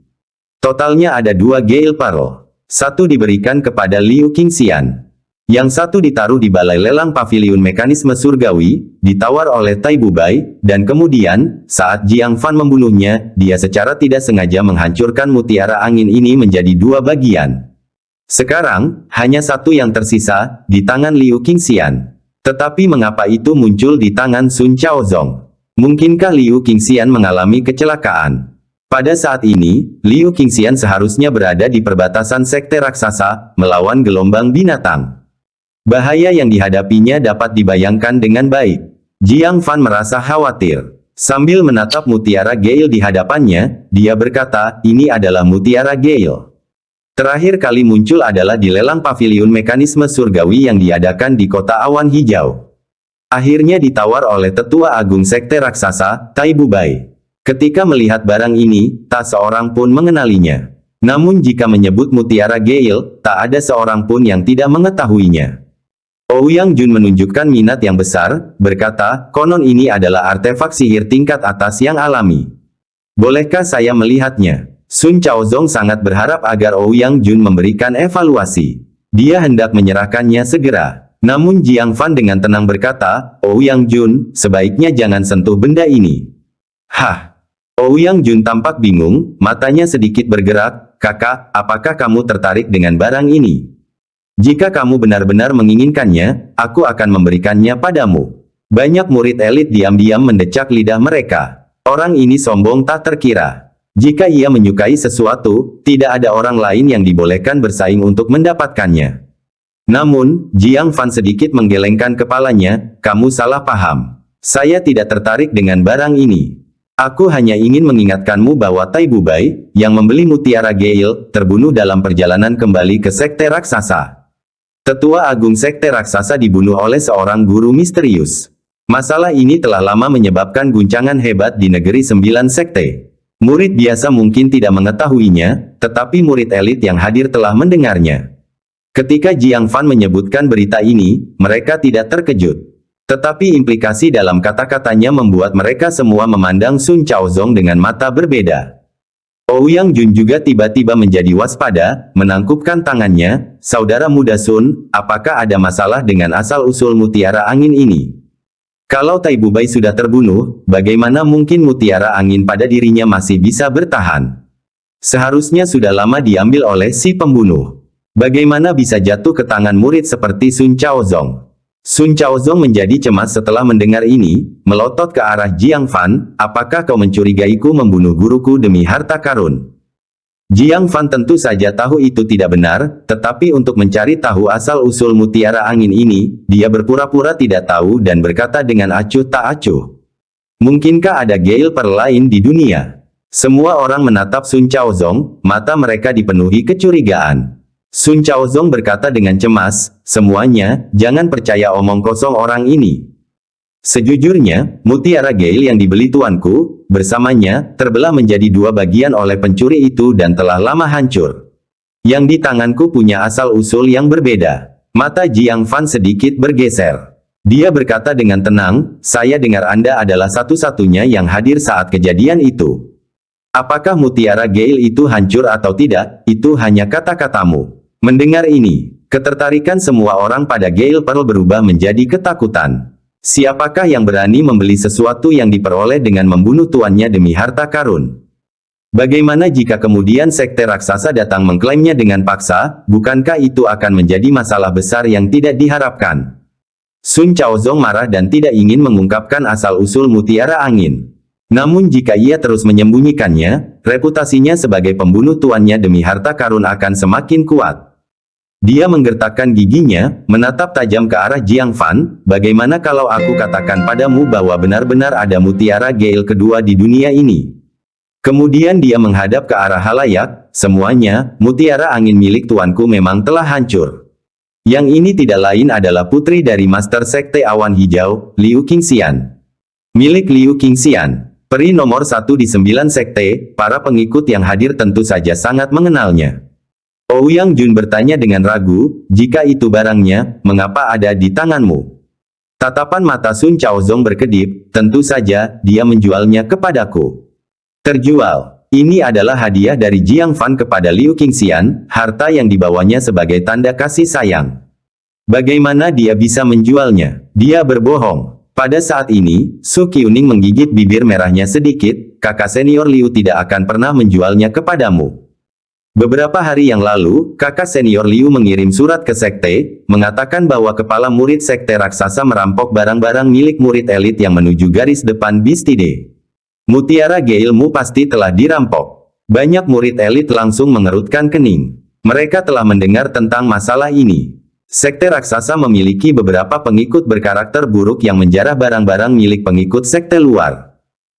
Totalnya ada 2 Gale Pearl. Satu diberikan kepada Liu Qingxian. Yang satu ditaruh di balai lelang paviliun mekanisme surgawi, ditawar oleh Tai Bubai, dan kemudian, saat Jiang Fan membunuhnya, dia secara tidak sengaja menghancurkan mutiara angin ini menjadi 2 bagian. Sekarang, hanya satu yang tersisa, di tangan Liu Qingxian. Tetapi mengapa itu muncul di tangan Sun Chaozong? Mungkinkah Liu Qingxian mengalami kecelakaan? Pada saat ini, Liu Qingxian seharusnya berada di perbatasan sekte raksasa, melawan gelombang binatang. Bahaya yang dihadapinya dapat dibayangkan dengan baik. Jiang Fan merasa khawatir. Sambil menatap mutiara Gale di hadapannya, dia berkata, ini adalah mutiara Gale. Terakhir kali muncul adalah di lelang paviliun mekanisme surgawi yang diadakan di kota awan hijau. Akhirnya ditawar oleh tetua agung sekte raksasa, Tai Bubai. Ketika melihat barang ini, tak seorang pun mengenalinya. Namun jika menyebut mutiara Gale, tak ada seorang pun yang tidak mengetahuinya. Ouyang Jun menunjukkan minat yang besar, berkata, konon ini adalah artefak sihir tingkat atas yang alami. Bolehkah saya melihatnya? Sun Chaozong sangat berharap agar Ouyang Jun memberikan evaluasi. Dia hendak menyerahkannya segera. Namun Jiang Fan dengan tenang berkata, Ouyang Jun, sebaiknya jangan sentuh benda ini. Hah? Ouyang Jun tampak bingung, matanya sedikit bergerak. Kakak, apakah kamu tertarik dengan barang ini? Jika kamu benar-benar menginginkannya, aku akan memberikannya padamu. Banyak murid elit diam-diam mendecak lidah mereka. Orang ini sombong tak terkira. Jika ia menyukai sesuatu, tidak ada orang lain yang dibolehkan bersaing untuk mendapatkannya. Namun, Jiang Fan sedikit menggelengkan kepalanya, kamu salah paham. Saya tidak tertarik dengan barang ini. Aku hanya ingin mengingatkanmu bahwa Tai Bubai, yang membeli mutiara Gale, terbunuh dalam perjalanan kembali ke Sekte Raksasa. Tetua Agung Sekte Raksasa dibunuh oleh seorang guru misterius. Masalah ini telah lama menyebabkan guncangan hebat di negeri 9 sekte. Murid biasa mungkin tidak mengetahuinya, tetapi murid elit yang hadir telah mendengarnya. Ketika Jiang Fan menyebutkan berita ini, mereka tidak terkejut. Tetapi implikasi dalam kata-katanya membuat mereka semua memandang Sun Chaozong dengan mata berbeda. Ouyang Jun juga tiba-tiba menjadi waspada, menangkupkan tangannya, saudara muda Sun, apakah ada masalah dengan asal-usul mutiara angin ini? Kalau Tai Bubai sudah terbunuh, bagaimana mungkin mutiara angin pada dirinya masih bisa bertahan? Seharusnya sudah lama diambil oleh si pembunuh. Bagaimana bisa jatuh ke tangan murid seperti Sun Chaozong? Sun Chaozong menjadi cemas setelah mendengar ini, melotot ke arah Jiang Fan, apakah kau mencurigaiku membunuh guruku demi harta karun? Jiang Fan tentu saja tahu itu tidak benar, tetapi untuk mencari tahu asal-usul mutiara angin ini, dia berpura-pura tidak tahu dan berkata dengan acuh tak acuh. Mungkinkah ada Gale Pearl lain di dunia? Semua orang menatap Sun Chaozong, mata mereka dipenuhi kecurigaan. Sun Chaozong berkata dengan cemas, semuanya, jangan percaya omong kosong orang ini. Sejujurnya, mutiara Gale yang dibeli tuanku, bersamanya, terbelah menjadi dua bagian oleh pencuri itu dan telah lama hancur. Yang di tanganku punya asal-usul yang berbeda. Mata Jiang Fan sedikit bergeser. Dia berkata dengan tenang, saya dengar Anda adalah satu-satunya yang hadir saat kejadian itu. Apakah mutiara Gale itu hancur atau tidak, itu hanya kata-katamu. Mendengar ini, ketertarikan semua orang pada Gale Pearl berubah menjadi ketakutan. Siapakah yang berani membeli sesuatu yang diperoleh dengan membunuh tuannya demi harta karun? Bagaimana jika kemudian sekte raksasa datang mengklaimnya dengan paksa, bukankah itu akan menjadi masalah besar yang tidak diharapkan? Sun Chaozong marah dan tidak ingin mengungkapkan asal-usul mutiara angin. Namun jika ia terus menyembunyikannya, reputasinya sebagai pembunuh tuannya demi harta karun akan semakin kuat. Dia menggertakkan giginya, menatap tajam ke arah Jiang Fan, bagaimana kalau aku katakan padamu bahwa benar-benar ada mutiara Gale kedua di dunia ini? Kemudian dia menghadap ke arah halayak, semuanya, mutiara angin milik tuanku memang telah hancur. Yang ini tidak lain adalah putri dari Master Sekte Awan Hijau, Liu Qingxian. Milik Liu Qingxian, peri nomor 1 di 9 sekte, para pengikut yang hadir tentu saja sangat mengenalnya. Ouyang Jun bertanya dengan ragu, jika itu barangnya, mengapa ada di tanganmu? Tatapan mata Sun Chaozong berkedip, tentu saja, dia menjualnya kepadaku. Terjual. Ini adalah hadiah dari Jiang Fan kepada Liu Qingxian, harta yang dibawanya sebagai tanda kasih sayang. Bagaimana dia bisa menjualnya? Dia berbohong. Pada saat ini, Su Qiuning menggigit bibir merahnya sedikit, kakak senior Liu tidak akan pernah menjualnya kepadamu. Beberapa hari yang lalu, kakak senior Liu mengirim surat ke sekte, mengatakan bahwa kepala murid sekte raksasa merampok barang-barang milik murid elit yang menuju garis depan Bistide. Mutiara Gale-mu pasti telah dirampok. Banyak murid elit langsung mengerutkan kening. Mereka telah mendengar tentang masalah ini. Sekte raksasa memiliki beberapa pengikut berkarakter buruk yang menjarah barang-barang milik pengikut sekte luar.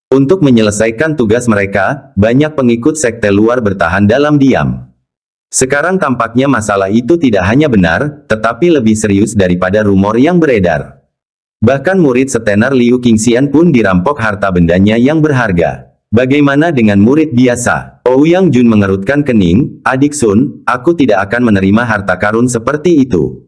Untuk menyelesaikan tugas mereka, banyak pengikut sekte luar bertahan dalam diam. Sekarang tampaknya masalah itu tidak hanya benar, tetapi lebih serius daripada rumor yang beredar. Bahkan murid setenar Liu Qingxian pun dirampok harta bendanya yang berharga. Bagaimana dengan murid biasa? Ouyang Jun mengerutkan kening, adik Sun, aku tidak akan menerima harta karun seperti itu.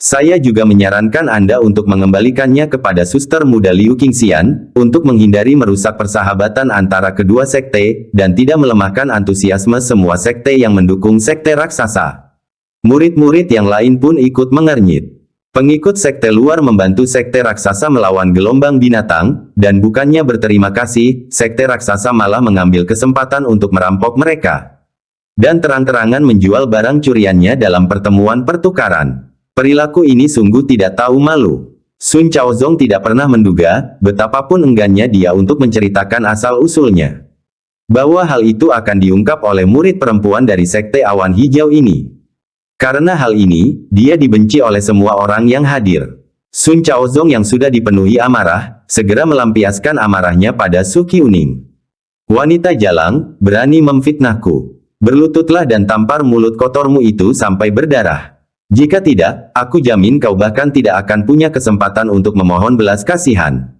Saya juga menyarankan Anda untuk mengembalikannya kepada suster muda Liu Qingxian, untuk menghindari merusak persahabatan antara kedua sekte, dan tidak melemahkan antusiasme semua sekte yang mendukung sekte raksasa. Murid-murid yang lain pun ikut mengernyit. Pengikut sekte luar membantu sekte raksasa melawan gelombang binatang, dan bukannya berterima kasih, sekte raksasa malah mengambil kesempatan untuk merampok mereka. Dan terang-terangan menjual barang curiannya dalam pertemuan pertukaran. Perilaku ini sungguh tidak tahu malu. Sun Chaozong tidak pernah menduga, betapapun enggannya dia untuk menceritakan asal-usulnya. Bahwa hal itu akan diungkap oleh murid perempuan dari sekte awan hijau ini. Karena hal ini, dia dibenci oleh semua orang yang hadir. Sun Chaozong yang sudah dipenuhi amarah, segera melampiaskan amarahnya pada Su Qiuning. Wanita jalang, berani memfitnahku. Berlututlah dan tampar mulut kotormu itu sampai berdarah. Jika tidak, aku jamin kau bahkan tidak akan punya kesempatan untuk memohon belas kasihan.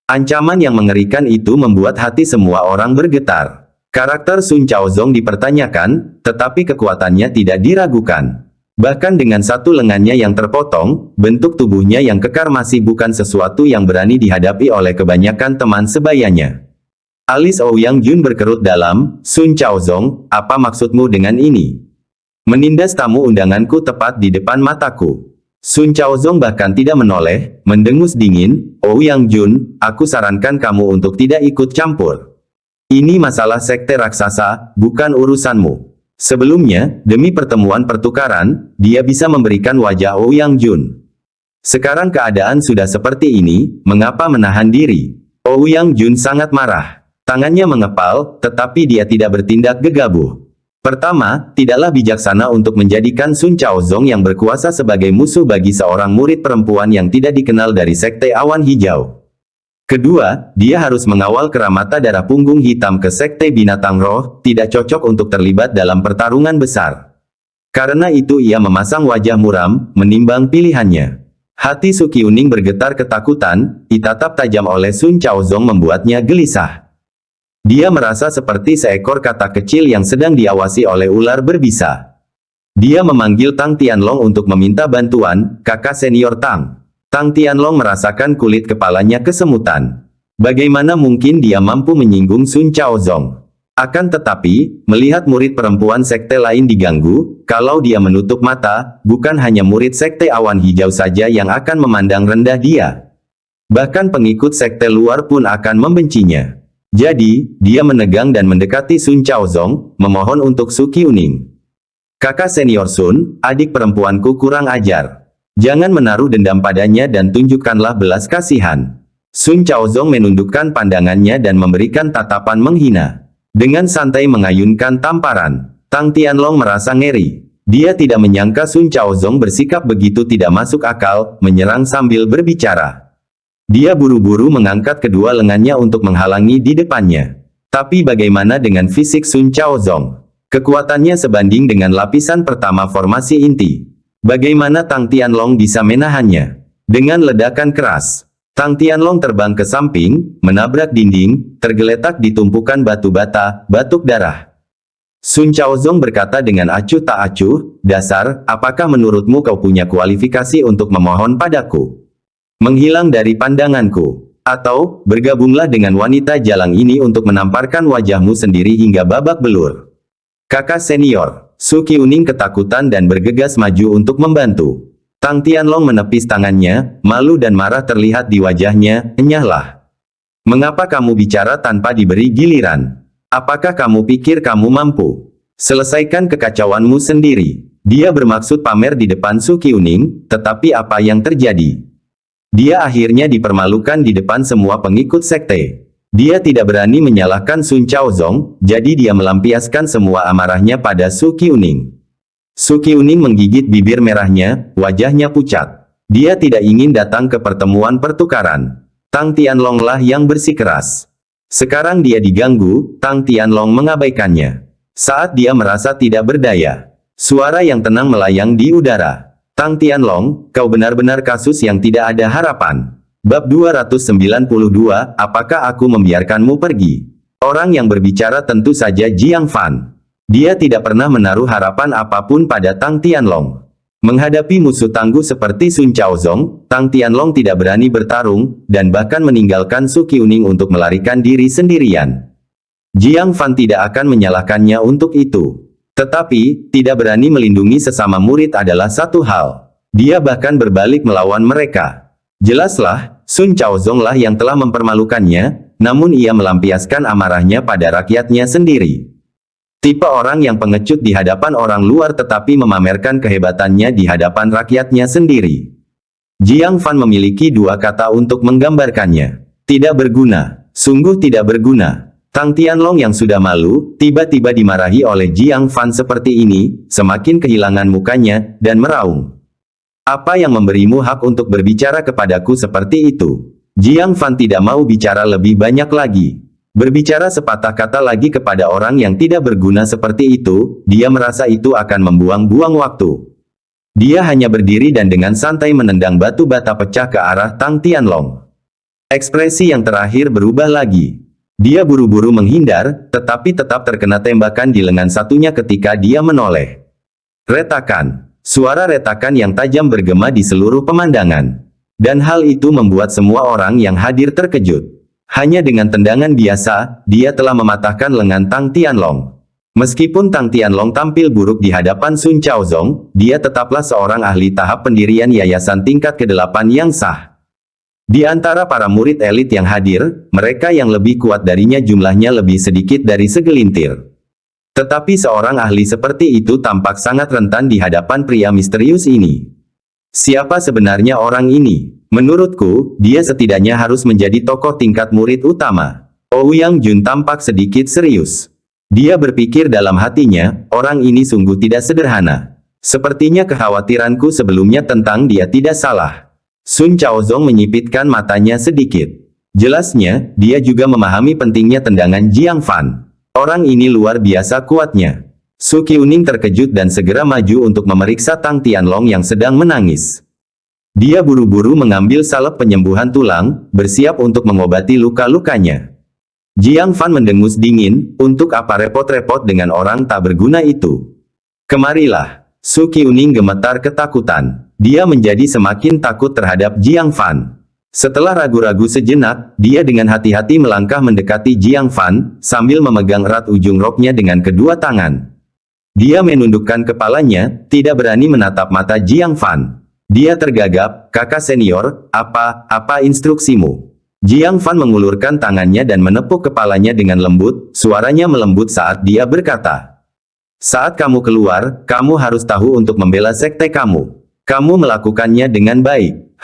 Ancaman yang mengerikan itu membuat hati semua orang bergetar. Karakter Sun Chaozong dipertanyakan, tetapi kekuatannya tidak diragukan. Bahkan dengan satu lengannya yang terpotong, bentuk tubuhnya yang kekar masih bukan sesuatu yang berani dihadapi oleh kebanyakan teman sebayanya. Alis Ouyang Jun berkerut dalam, Sun Chaozong, apa maksudmu dengan ini? Menindas tamu undanganku tepat di depan mataku. Sun Chaozong bahkan tidak menoleh, mendengus dingin, Ouyang Jun, aku sarankan kamu untuk tidak ikut campur. Ini masalah sekte raksasa, bukan urusanmu. Sebelumnya, demi pertemuan pertukaran, dia bisa memberikan wajah Ouyang Jun. Sekarang keadaan sudah seperti ini, mengapa menahan diri? Ouyang Jun sangat marah. Tangannya mengepal, tetapi dia tidak bertindak gegabah. Pertama, tidaklah bijaksana untuk menjadikan Sun Chaozong yang berkuasa sebagai musuh bagi seorang murid perempuan yang tidak dikenal dari sekte awan hijau. Kedua, dia harus mengawal keramata darah punggung hitam ke sekte binatang roh, tidak cocok untuk terlibat dalam pertarungan besar. Karena itu ia memasang wajah muram, menimbang pilihannya. Hati Su Qiuning bergetar ketakutan, ditatap tajam oleh Sun Chaozong membuatnya gelisah. Dia merasa seperti seekor katak kecil yang sedang diawasi oleh ular berbisa. Dia memanggil Tang Tianlong untuk meminta bantuan, kakak senior Tang. Tang Tianlong merasakan kulit kepalanya kesemutan. Bagaimana mungkin dia mampu menyinggung Sun Chaozong? Akan tetapi, melihat murid perempuan sekte lain diganggu, kalau dia menutup mata, bukan hanya murid sekte awan hijau saja yang akan memandang rendah dia. Bahkan pengikut sekte luar pun akan membencinya. Jadi, dia menegang dan mendekati Sun Chaozong, memohon untuk Su Qiuning. Kakak senior Sun, adik perempuanku kurang ajar. Jangan menaruh dendam padanya dan tunjukkanlah belas kasihan. Sun Chaozong menundukkan pandangannya dan memberikan tatapan menghina. Dengan santai mengayunkan tamparan. Tang Tianlong merasa ngeri. Dia tidak menyangka Sun Chaozong bersikap begitu tidak masuk akal, menyerang sambil berbicara. Dia buru-buru mengangkat kedua lengannya untuk menghalangi di depannya. Tapi bagaimana dengan fisik Sun Chaozong? Kekuatannya sebanding dengan lapisan pertama formasi inti. Bagaimana Tang Tianlong bisa menahannya? Dengan ledakan keras, Tang Tianlong terbang ke samping, menabrak dinding, tergeletak di tumpukan batu bata, batuk darah. Sun Chaozong berkata dengan acuh tak acuh, dasar, apakah menurutmu kau punya kualifikasi untuk memohon padaku? Menghilang dari pandanganku. Atau, bergabunglah dengan wanita jalang ini untuk menamparkan wajahmu sendiri hingga babak belur. Kakak senior, Su Qiuning ketakutan dan bergegas maju untuk membantu. Tang Tianlong menepis tangannya, malu dan marah terlihat di wajahnya, enyahlah. Mengapa kamu bicara tanpa diberi giliran? Apakah kamu pikir kamu mampu? Selesaikan kekacauanmu sendiri. Dia bermaksud pamer di depan Su Qiuning, tetapi apa yang terjadi? Dia akhirnya dipermalukan di depan semua pengikut sekte. Dia tidak berani menyalahkan Sun Chaozong, jadi dia melampiaskan semua amarahnya pada Su Qiuning. Su Qiuning menggigit bibir merahnya, wajahnya pucat. Dia tidak ingin datang ke pertemuan pertukaran. Tang Tianlong lah yang bersikeras. Sekarang dia diganggu, Tang Tianlong mengabaikannya. Saat dia merasa tidak berdaya, suara yang tenang melayang di udara. Tang Tianlong, kau benar-benar kasus yang tidak ada harapan. Bab 292, apakah aku membiarkanmu pergi? Orang yang berbicara tentu saja Jiang Fan. Dia tidak pernah menaruh harapan apapun pada Tang Tianlong. Menghadapi musuh tangguh seperti Sun Chaozong, Tang Tianlong tidak berani bertarung, dan bahkan meninggalkan Su Qiuning untuk melarikan diri sendirian. Jiang Fan tidak akan menyalahkannya untuk itu. Tetapi, tidak berani melindungi sesama murid adalah satu hal. Dia bahkan berbalik melawan mereka. Jelaslah, Sun Chaozong lah yang telah mempermalukannya, namun ia melampiaskan amarahnya pada rakyatnya sendiri. Tipe orang yang pengecut di hadapan orang luar tetapi memamerkan kehebatannya di hadapan rakyatnya sendiri. Jiang Fan memiliki dua kata untuk menggambarkannya. Tidak berguna. Sungguh tidak berguna. Tang Tianlong yang sudah malu, tiba-tiba dimarahi oleh Jiang Fan seperti ini, semakin kehilangan mukanya, dan meraung. Apa yang memberimu hak untuk berbicara kepadaku seperti itu? Jiang Fan tidak mau bicara lebih banyak lagi. Berbicara sepatah kata lagi kepada orang yang tidak berguna seperti itu, dia merasa itu akan membuang-buang waktu. Dia hanya berdiri dan dengan santai menendang batu bata pecah ke arah Tang Tianlong. Ekspresi yang terakhir berubah lagi. Dia buru-buru menghindar, tetapi tetap terkena tembakan di lengan satunya ketika dia menoleh. Retakan. Suara retakan yang tajam bergema di seluruh pemandangan. Dan hal itu membuat semua orang yang hadir terkejut. Hanya dengan tendangan biasa, dia telah mematahkan lengan Tang Tianlong. Meskipun Tang Tianlong tampil buruk di hadapan Sun Chaozong, dia tetaplah seorang ahli tahap pendirian yayasan tingkat ke-8 yang sah. Di antara para murid elit yang hadir, mereka yang lebih kuat darinya jumlahnya lebih sedikit dari segelintir. Tetapi seorang ahli seperti itu tampak sangat rentan di hadapan pria misterius ini. Siapa sebenarnya orang ini? Menurutku, dia setidaknya harus menjadi tokoh tingkat murid utama. Ouyang Jun tampak sedikit serius. Dia berpikir dalam hatinya, orang ini sungguh tidak sederhana. Sepertinya kekhawatiranku sebelumnya tentang dia tidak salah. Sun Chaozong menyipitkan matanya sedikit. Jelasnya, dia juga memahami pentingnya tendangan Jiang Fan. Orang ini luar biasa kuatnya. Su Qiuning terkejut dan segera maju untuk memeriksa Tang Tianlong yang sedang menangis. Dia buru-buru mengambil salep penyembuhan tulang, bersiap untuk mengobati luka-lukanya. Jiang Fan mendengus dingin, untuk apa repot-repot dengan orang tak berguna itu? Kemarilah. Su Qiuning gemetar ketakutan. Dia menjadi semakin takut terhadap Jiang Fan. Setelah ragu-ragu sejenak, dia dengan hati-hati melangkah mendekati Jiang Fan, sambil memegang erat ujung roknya dengan kedua tangan. Dia menundukkan kepalanya, tidak berani menatap mata Jiang Fan. Dia tergagap, kakak senior, apa instruksimu? Jiang Fan mengulurkan tangannya dan menepuk kepalanya dengan lembut, suaranya melembut saat dia berkata. Saat kamu keluar, kamu harus tahu untuk membela sekte kamu. Kamu melakukannya dengan baik.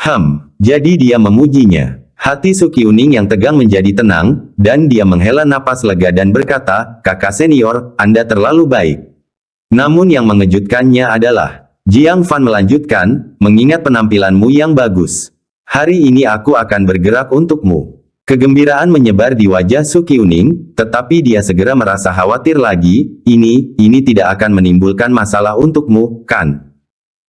Jadi dia memujinya. Hati Su Qiuning yang tegang menjadi tenang, dan dia menghela napas lega dan berkata, kakak senior, Anda terlalu baik. Namun yang mengejutkannya adalah, Jiang Fan melanjutkan, mengingat penampilanmu yang bagus. Hari ini aku akan bergerak untukmu. Kegembiraan menyebar di wajah Su Qiuning, tetapi dia segera merasa khawatir lagi, ini tidak akan menimbulkan masalah untukmu, kan?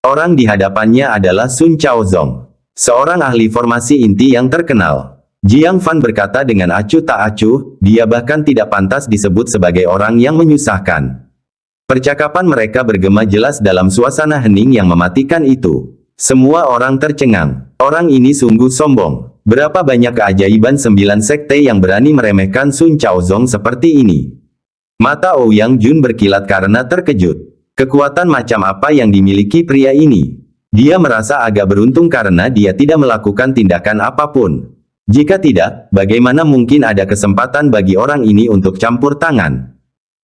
Orang di hadapannya adalah Sun Chaozong, seorang ahli formasi inti yang terkenal. Jiang Fan berkata dengan acuh tak acuh, dia bahkan tidak pantas disebut sebagai orang yang menyusahkan. Percakapan mereka bergema jelas dalam suasana hening yang mematikan itu. Semua orang tercengang. Orang ini sungguh sombong. Berapa banyak keajaiban 9 sekte yang berani meremehkan Sun Chaozong seperti ini. Mata Ouyang Jun berkilat karena terkejut. Kekuatan macam apa yang dimiliki pria ini? Dia merasa agak beruntung karena dia tidak melakukan tindakan apapun. Jika tidak, bagaimana mungkin ada kesempatan bagi orang ini untuk campur tangan?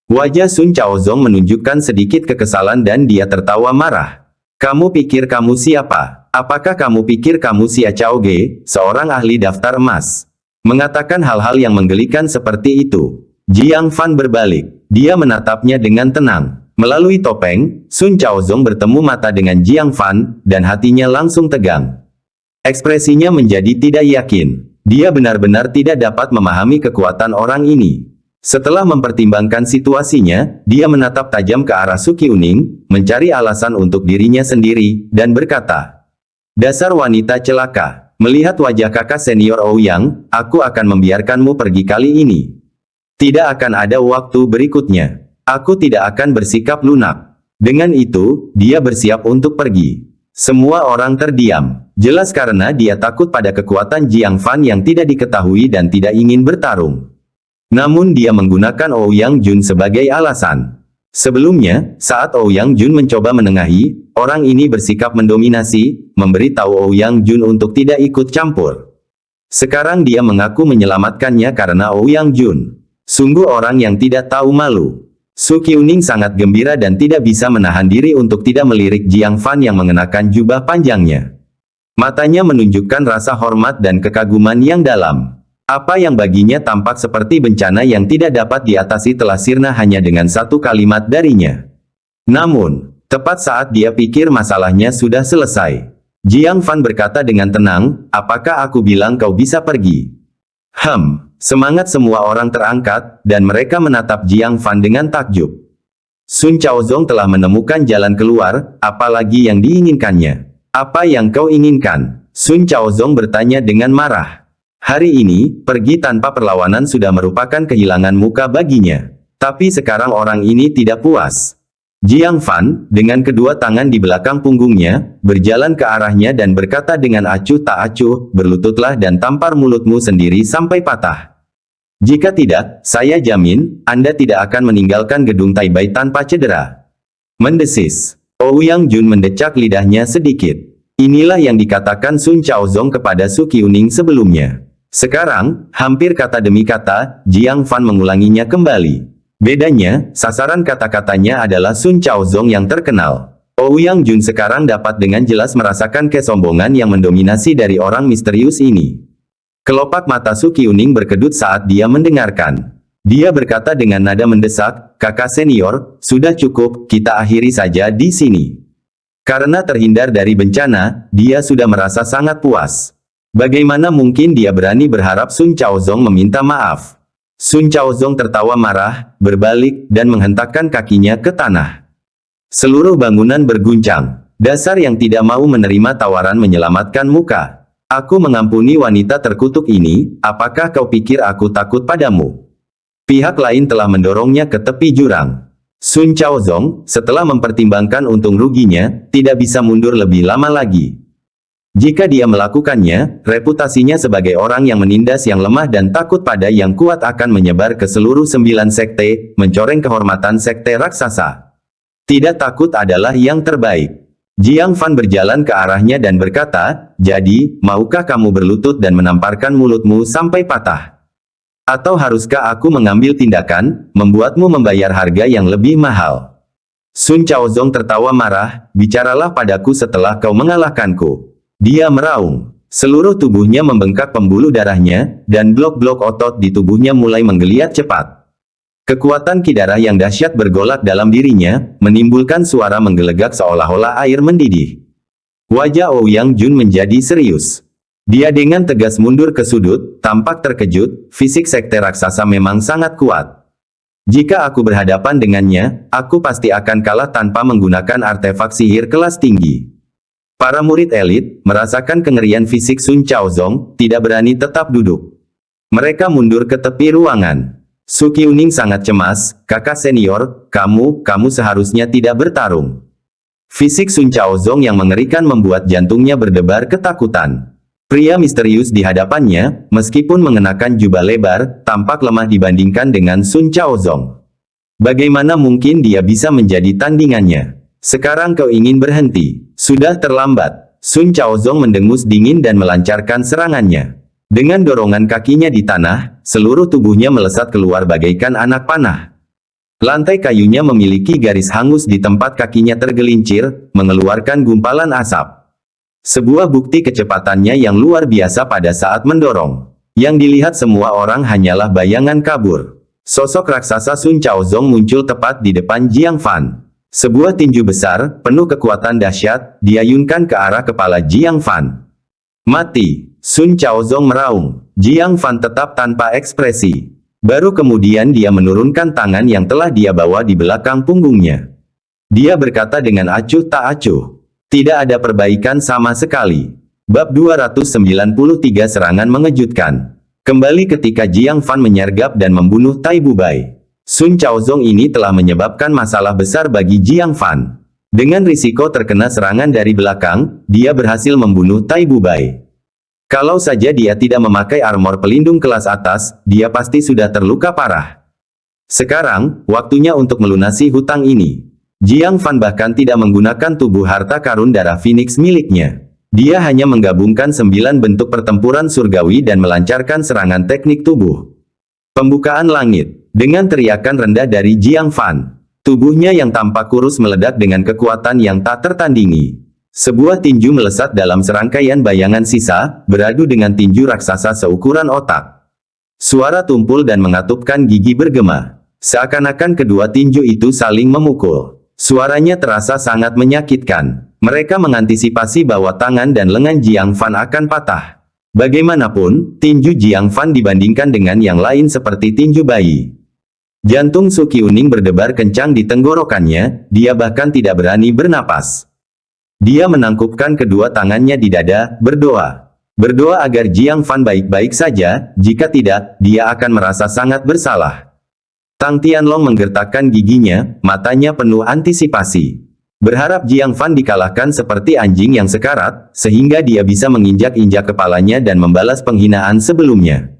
Wajah Sun Chaozong menunjukkan sedikit kekesalan dan dia tertawa marah. Kamu pikir kamu siapa? Apakah kamu pikir kamu Xia Chaoge, seorang ahli daftar emas? Mengatakan hal-hal yang menggelikan seperti itu. Jiang Fan berbalik. Dia menatapnya dengan tenang. Melalui topeng, Sun Chaozong bertemu mata dengan Jiang Fan, dan hatinya langsung tegang. Ekspresinya menjadi tidak yakin. Dia benar-benar tidak dapat memahami kekuatan orang ini. Setelah mempertimbangkan situasinya, dia menatap tajam ke arah Su Qiuning, mencari alasan untuk dirinya sendiri, dan berkata, dasar wanita celaka, melihat wajah kakak senior Ouyang, aku akan membiarkanmu pergi kali ini. Tidak akan ada waktu berikutnya. Aku tidak akan bersikap lunak. Dengan itu, dia bersiap untuk pergi. Semua orang terdiam, jelas karena dia takut pada kekuatan Jiang Fan yang tidak diketahui dan tidak ingin bertarung. Namun dia menggunakan Ouyang Jun sebagai alasan. Sebelumnya, saat Ouyang Jun mencoba menengahi, orang ini bersikap mendominasi, memberi tahu Ouyang Jun untuk tidak ikut campur. Sekarang dia mengaku menyelamatkannya karena Ouyang Jun. Sungguh orang yang tidak tahu malu. Su Qiuning sangat gembira dan tidak bisa menahan diri untuk tidak melirik Jiang Fan yang mengenakan jubah panjangnya. Matanya menunjukkan rasa hormat dan kekaguman yang dalam. Apa yang baginya tampak seperti bencana yang tidak dapat diatasi telah sirna hanya dengan satu kalimat darinya. Namun, tepat saat dia pikir masalahnya sudah selesai, Jiang Fan berkata dengan tenang, "Apakah aku bilang kau bisa pergi?" Semangat semua orang terangkat, dan mereka menatap Jiang Fan dengan takjub. Sun Chaozong telah menemukan jalan keluar, apalagi yang diinginkannya. "Apa yang kau inginkan?" Sun Chaozong bertanya dengan marah. Hari ini, pergi tanpa perlawanan sudah merupakan kehilangan muka baginya. Tapi sekarang orang ini tidak puas. Jiang Fan, dengan kedua tangan di belakang punggungnya, berjalan ke arahnya dan berkata dengan acuh tak acuh, "Berlututlah dan tampar mulutmu sendiri sampai patah. Jika tidak, saya jamin, Anda tidak akan meninggalkan gedung Taibai tanpa cedera." Mendesis. Ouyang Jun mendecak lidahnya sedikit. Inilah yang dikatakan Sun Chaozong kepada Su Qiuning sebelumnya. Sekarang, hampir kata demi kata, Jiang Fan mengulanginya kembali. Bedanya, sasaran kata-katanya adalah Sun Chaozong yang terkenal. Ouyang Jun sekarang dapat dengan jelas merasakan kesombongan yang mendominasi dari orang misterius ini. Kelopak mata Su Qiuning berkedut saat dia mendengarkan. Dia berkata dengan nada mendesak, "Kakak senior, sudah cukup, kita akhiri saja di sini." Karena terhindar dari bencana, dia sudah merasa sangat puas. Bagaimana mungkin dia berani berharap Sun Chaozong meminta maaf? Sun Chaozong tertawa marah, berbalik, dan menghentakkan kakinya ke tanah. Seluruh bangunan berguncang. Dasar yang tidak mau menerima tawaran menyelamatkan muka. "Aku mengampuni wanita terkutuk ini, apakah kau pikir aku takut padamu?" Pihak lain telah mendorongnya ke tepi jurang. Sun Chaozong, setelah mempertimbangkan untung ruginya, tidak bisa mundur lebih lama lagi. Jika dia melakukannya, reputasinya sebagai orang yang menindas yang lemah dan takut pada yang kuat akan menyebar ke seluruh 9 sekte, mencoreng kehormatan sekte raksasa. Tidak takut adalah yang terbaik. Jiang Fan berjalan ke arahnya dan berkata, "Jadi, maukah kamu berlutut dan menamparkan mulutmu sampai patah? Atau haruskah aku mengambil tindakan, membuatmu membayar harga yang lebih mahal?" Sun Chaozong tertawa marah, "Bicaralah padaku setelah kau mengalahkanku." Dia meraung. Seluruh tubuhnya membengkak pembuluh darahnya, dan blok-blok otot di tubuhnya mulai menggeliat cepat. Kekuatan ki darah yang dahsyat bergolak dalam dirinya, menimbulkan suara menggelegak seolah-olah air mendidih. Wajah Ouyang Jun menjadi serius. Dia dengan tegas mundur ke sudut, tampak terkejut, fisik sekte raksasa memang sangat kuat. "Jika aku berhadapan dengannya, aku pasti akan kalah tanpa menggunakan artefak sihir kelas tinggi." Para murid elit, merasakan kengerian fisik Sun Chaozong, tidak berani tetap duduk. Mereka mundur ke tepi ruangan. Su Qiuning sangat cemas, "Kakak senior, kamu seharusnya tidak bertarung." Fisik Sun Chaozong yang mengerikan membuat jantungnya berdebar ketakutan. Pria misterius di hadapannya, meskipun mengenakan jubah lebar, tampak lemah dibandingkan dengan Sun Chaozong. Bagaimana mungkin dia bisa menjadi tandingannya? "Sekarang kau ingin berhenti? Sudah terlambat." Sun Chaozong mendengus dingin dan melancarkan serangannya. Dengan dorongan kakinya di tanah, seluruh tubuhnya melesat keluar bagaikan anak panah. Lantai kayunya memiliki garis hangus di tempat kakinya tergelincir, mengeluarkan gumpalan asap. Sebuah bukti kecepatannya yang luar biasa pada saat mendorong. Yang dilihat semua orang hanyalah bayangan kabur. Sosok raksasa Sun Chaozong muncul tepat di depan Jiang Fan. Sebuah tinju besar, penuh kekuatan dahsyat, diayunkan ke arah kepala Jiang Fan. "Mati!" Sun Chaozong meraung. Jiang Fan tetap tanpa ekspresi. Baru kemudian dia menurunkan tangan yang telah dia bawa di belakang punggungnya. Dia berkata dengan acuh tak acuh, "Tidak ada perbaikan sama sekali." Bab 293 Serangan Mengejutkan. Kembali ketika Jiang Fan menyergap dan membunuh Tai Bubai. Sun Chaozong ini telah menyebabkan masalah besar bagi Jiang Fan. Dengan risiko terkena serangan dari belakang, dia berhasil membunuh Tai Bubai. Kalau saja dia tidak memakai armor pelindung kelas atas, dia pasti sudah terluka parah. Sekarang, waktunya untuk melunasi hutang ini. Jiang Fan bahkan tidak menggunakan tubuh harta karun darah Phoenix miliknya. Dia hanya menggabungkan 9 bentuk pertempuran surgawi dan melancarkan serangan teknik tubuh. Pembukaan langit. Dengan teriakan rendah dari Jiang Fan, tubuhnya yang tampak kurus meledak dengan kekuatan yang tak tertandingi. Sebuah tinju melesat dalam serangkaian bayangan sisa, beradu dengan tinju raksasa seukuran otak. Suara tumpul dan mengatupkan gigi bergema. Seakan-akan kedua tinju itu saling memukul. Suaranya terasa sangat menyakitkan. Mereka mengantisipasi bahwa tangan dan lengan Jiang Fan akan patah. Bagaimanapun, tinju Jiang Fan dibandingkan dengan yang lain seperti tinju bayi. Jantung Su Qiuning berdebar kencang di tenggorokannya, dia bahkan tidak berani bernapas. Dia menangkupkan kedua tangannya di dada, berdoa. Berdoa agar Jiang Fan baik-baik saja, jika tidak, dia akan merasa sangat bersalah. Tang Tianlong menggertakkan giginya, matanya penuh antisipasi. Berharap Jiang Fan dikalahkan seperti anjing yang sekarat, sehingga dia bisa menginjak-injak kepalanya dan membalas penghinaan sebelumnya.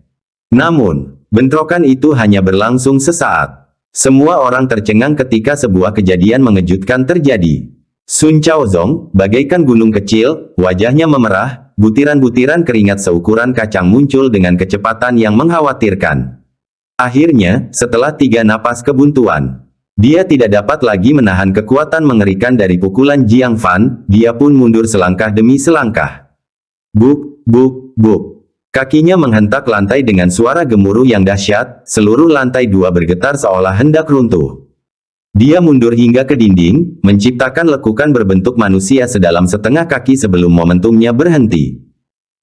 Namun, bentrokan itu hanya berlangsung sesaat. Semua orang tercengang ketika sebuah kejadian mengejutkan terjadi. Sun Chaozong, bagaikan gunung kecil, wajahnya memerah, butiran-butiran keringat seukuran kacang muncul dengan kecepatan yang mengkhawatirkan. Akhirnya, setelah 3 napas kebuntuan, dia tidak dapat lagi menahan kekuatan mengerikan dari pukulan Jiang Fan, dia pun mundur selangkah demi selangkah. Buk, buk, buk. Kakinya menghentak lantai dengan suara gemuruh yang dahsyat, seluruh lantai 2 bergetar seolah hendak runtuh. Dia mundur hingga ke dinding, menciptakan lekukan berbentuk manusia sedalam setengah kaki sebelum momentumnya berhenti.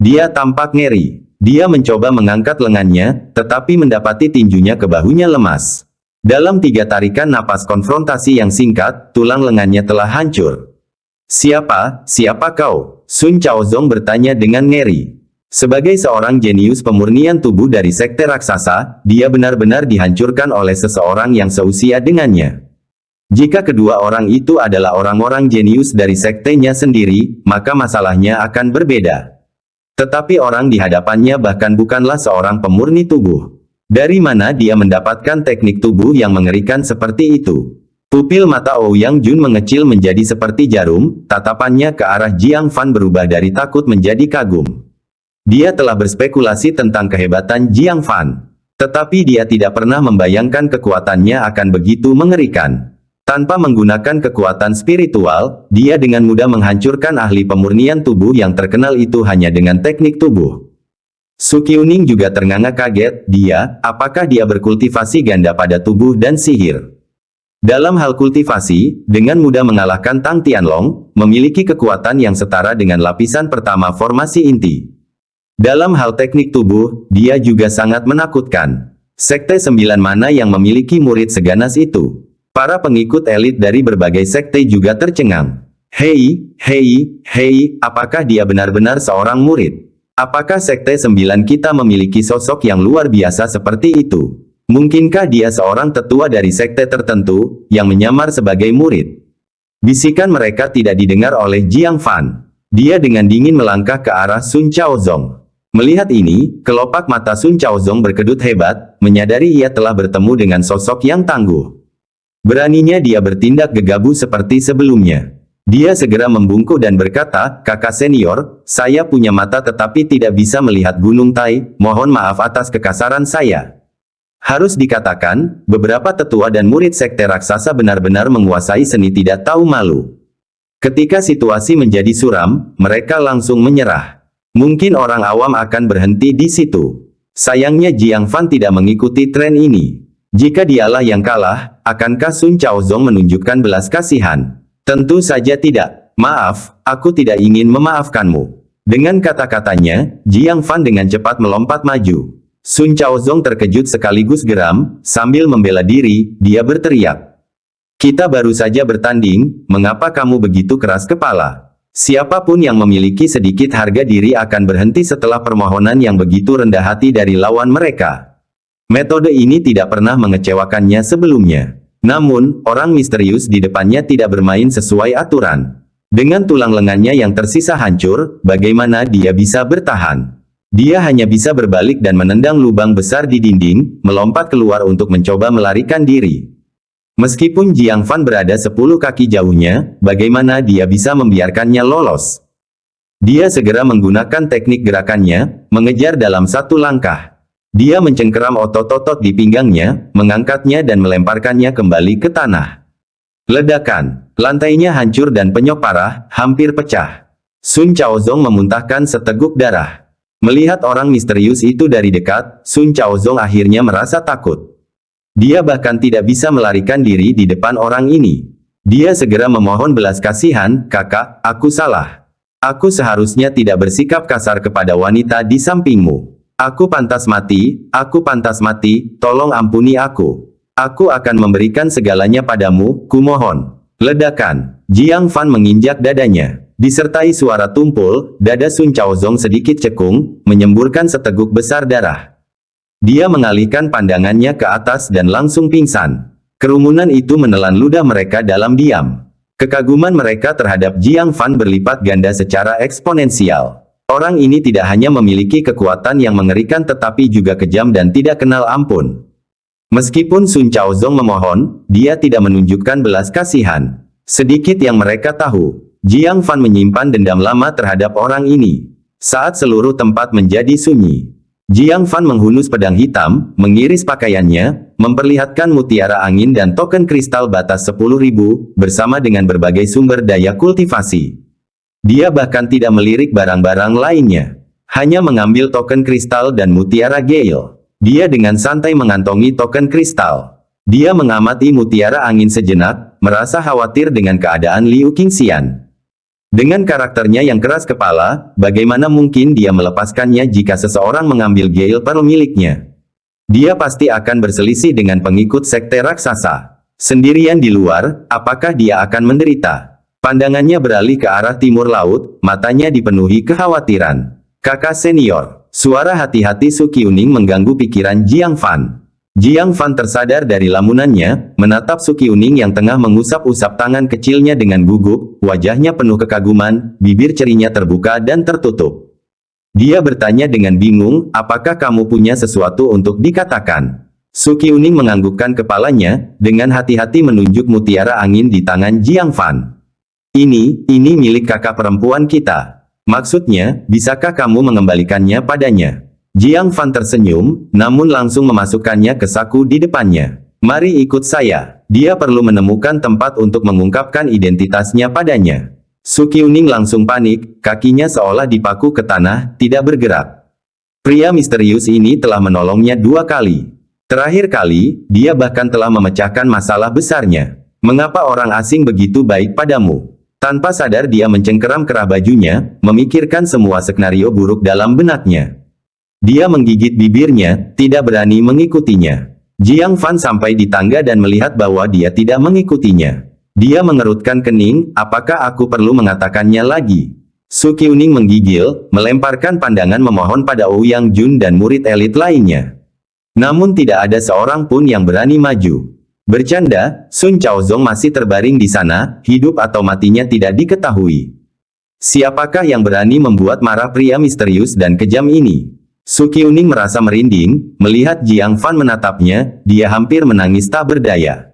Dia tampak ngeri. Dia mencoba mengangkat lengannya, tetapi mendapati tinjunya ke bahunya lemas. Dalam 3 tarikan napas konfrontasi yang singkat, tulang lengannya telah hancur. Siapa kau? Sun Chaozong bertanya dengan ngeri. Sebagai seorang jenius pemurnian tubuh dari sekte raksasa, dia benar-benar dihancurkan oleh seseorang yang seusia dengannya. Jika kedua orang itu adalah orang-orang jenius dari sektenya sendiri, maka masalahnya akan berbeda. Tetapi orang di hadapannya bahkan bukanlah seorang pemurni tubuh. Dari mana dia mendapatkan teknik tubuh yang mengerikan seperti itu? Pupil mata Ouyang Jun mengecil menjadi seperti jarum, tatapannya ke arah Jiang Fan berubah dari takut menjadi kagum. Dia telah berspekulasi tentang kehebatan Jiang Fan. Tetapi dia tidak pernah membayangkan kekuatannya akan begitu mengerikan. Tanpa menggunakan kekuatan spiritual, dia dengan mudah menghancurkan ahli pemurnian tubuh yang terkenal itu hanya dengan teknik tubuh. Su Qiuning juga ternganga kaget, apakah dia berkultivasi ganda pada tubuh dan sihir? Dalam hal kultivasi, dengan mudah mengalahkan Tang Tianlong, memiliki kekuatan yang setara dengan lapisan pertama formasi inti. Dalam hal teknik tubuh, dia juga sangat menakutkan. Sekte 9 mana yang memiliki murid seganas itu? Para pengikut elit dari berbagai sekte juga tercengang. Hei, apakah dia benar-benar seorang murid? Apakah sekte 9 kita memiliki sosok yang luar biasa seperti itu? Mungkinkah dia seorang tetua dari sekte tertentu, yang menyamar sebagai murid? Bisikan mereka tidak didengar oleh Jiang Fan. Dia dengan dingin melangkah ke arah Sun Chaozong. Melihat ini, kelopak mata Sun Chaozong berkedut hebat, menyadari ia telah bertemu dengan sosok yang tangguh. Beraninya dia bertindak gegabah seperti sebelumnya. Dia segera membungkuk dan berkata, "Kakak senior, saya punya mata tetapi tidak bisa melihat Gunung Tai, mohon maaf atas kekasaran saya." Harus dikatakan, beberapa tetua dan murid sekte raksasa benar-benar menguasai seni tidak tahu malu. Ketika situasi menjadi suram, mereka langsung menyerah. Mungkin orang awam akan berhenti di situ. Sayangnya Jiang Fan tidak mengikuti tren ini. Jika dialah yang kalah, akankah Sun Chaozong menunjukkan belas kasihan? Tentu saja tidak. Maaf, aku tidak ingin memaafkanmu. Dengan kata-katanya, Jiang Fan dengan cepat melompat maju. Sun Chaozong terkejut sekaligus geram, sambil membela diri, dia berteriak. "Kita baru saja bertanding, mengapa kamu begitu keras kepala?" Siapapun yang memiliki sedikit harga diri akan berhenti setelah permohonan yang begitu rendah hati dari lawan mereka. Metode ini tidak pernah mengecewakannya sebelumnya. Namun, orang misterius di depannya tidak bermain sesuai aturan. Dengan tulang lengannya yang tersisa hancur, bagaimana dia bisa bertahan? Dia hanya bisa berbalik dan menendang lubang besar di dinding, melompat keluar untuk mencoba melarikan diri. Meskipun Jiang Fan berada 10 kaki jauhnya, bagaimana dia bisa membiarkannya lolos? Dia segera menggunakan teknik gerakannya, mengejar dalam satu langkah. Dia mencengkeram otot-otot di pinggangnya, mengangkatnya dan melemparkannya kembali ke tanah. Ledakan, lantainya hancur dan penyok parah, hampir pecah. Sun Chaozong memuntahkan seteguk darah. Melihat orang misterius itu dari dekat, Sun Chaozong akhirnya merasa takut. Dia bahkan tidak bisa melarikan diri di depan orang ini. Dia segera memohon belas kasihan, "Kakak, aku salah. Aku seharusnya tidak bersikap kasar kepada wanita di sampingmu. Aku pantas mati, tolong ampuni aku. Aku akan memberikan segalanya padamu, kumohon." Ledakan, Jiang Fan menginjak dadanya. Disertai suara tumpul, dada Sun Chaozong sedikit cekung, menyemburkan seteguk besar darah. Dia mengalihkan pandangannya ke atas dan langsung pingsan. Kerumunan itu menelan ludah mereka dalam diam. Kekaguman mereka terhadap Jiang Fan berlipat ganda secara eksponensial. Orang ini tidak hanya memiliki kekuatan yang mengerikan tetapi juga kejam dan tidak kenal ampun. Meskipun Sun Chaozong memohon, dia tidak menunjukkan belas kasihan. Sedikit yang mereka tahu, Jiang Fan menyimpan dendam lama terhadap orang ini. Saat seluruh tempat menjadi sunyi, Jiang Fan menghunus pedang hitam, mengiris pakaiannya, memperlihatkan mutiara angin dan token kristal batas 10.000, bersama dengan berbagai sumber daya kultivasi. Dia bahkan tidak melirik barang-barang lainnya. Hanya mengambil token kristal dan mutiara Gale. Dia dengan santai mengantongi token kristal. Dia mengamati mutiara angin sejenak, merasa khawatir dengan keadaan Liu Qingxian. Dengan karakternya yang keras kepala, bagaimana mungkin dia melepaskannya jika seseorang mengambil Gale Pearl miliknya? Dia pasti akan berselisih dengan pengikut sekte raksasa. Sendirian di luar, apakah dia akan menderita? Pandangannya beralih ke arah timur laut, matanya dipenuhi kekhawatiran. "Kakak senior." Suara hati-hati Su Qiuning mengganggu pikiran Jiang Fan. Jiang Fan tersadar dari lamunannya, menatap Su Qiuning yang tengah mengusap-usap tangan kecilnya dengan gugup, wajahnya penuh kekaguman, bibir cerinya terbuka dan tertutup. Dia bertanya dengan bingung, "Apakah kamu punya sesuatu untuk dikatakan?" Su Qiuning menganggukkan kepalanya, dengan hati-hati menunjuk mutiara angin di tangan Jiang Fan. Ini milik kakak perempuan kita. Maksudnya, bisakah kamu mengembalikannya padanya?" Jiang Fan tersenyum, namun langsung memasukkannya ke saku di depannya. "Mari ikut saya." Dia perlu menemukan tempat untuk mengungkapkan identitasnya padanya. Su Qiuning langsung panik, kakinya seolah dipaku ke tanah, tidak bergerak. Pria misterius ini telah menolongnya 2 kali. Terakhir kali, dia bahkan telah memecahkan masalah besarnya. "Mengapa orang asing begitu baik padamu?" Tanpa sadar dia mencengkeram kerah bajunya, memikirkan semua skenario buruk dalam benaknya. Dia menggigit bibirnya, tidak berani mengikutinya. Jiang Fan sampai di tangga dan melihat bahwa dia tidak mengikutinya. Dia mengerutkan kening, "Apakah aku perlu mengatakannya lagi?" Su Qiuning menggigil, melemparkan pandangan memohon pada Ouyang Jun dan murid elit lainnya. Namun tidak ada seorang pun yang berani maju. Bercanda, Sun Chaozong masih terbaring di sana, hidup atau matinya tidak diketahui. Siapakah yang berani membuat marah pria misterius dan kejam ini? Su Qiuning merasa merinding, melihat Jiang Fan menatapnya, dia hampir menangis tak berdaya.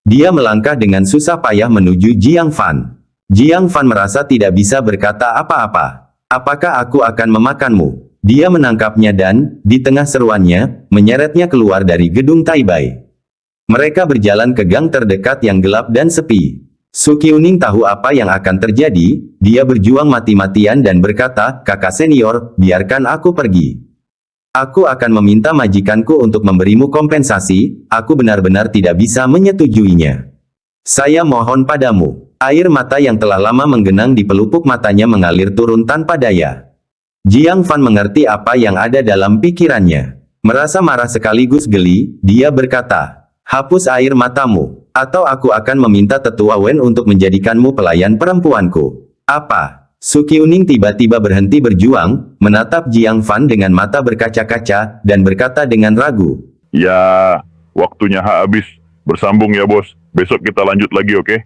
Dia melangkah dengan susah payah menuju Jiang Fan. Jiang Fan merasa tidak bisa berkata apa-apa. "Apakah aku akan memakanmu?" Dia menangkapnya dan, di tengah seruannya, menyeretnya keluar dari gedung Taibai. Mereka berjalan ke gang terdekat yang gelap dan sepi. Su Qiuning tahu apa yang akan terjadi, dia berjuang mati-matian dan berkata, "Kakak senior, biarkan aku pergi. Aku akan meminta majikanku untuk memberimu kompensasi, aku benar-benar tidak bisa menyetujuinya. Saya mohon padamu." Air mata yang telah lama menggenang di pelupuk matanya mengalir turun tanpa daya. Jiang Fan mengerti apa yang ada dalam pikirannya. Merasa marah sekaligus geli, dia berkata, "Hapus air matamu, atau aku akan meminta tetua Wen untuk menjadikanmu pelayan perempuanku." "Apa?" Su Qiuning tiba-tiba berhenti berjuang, menatap Jiang Fan dengan mata berkaca-kaca, dan berkata dengan ragu, Ya, waktunya habis. Bersambung ya bos. Besok kita lanjut lagi, oke?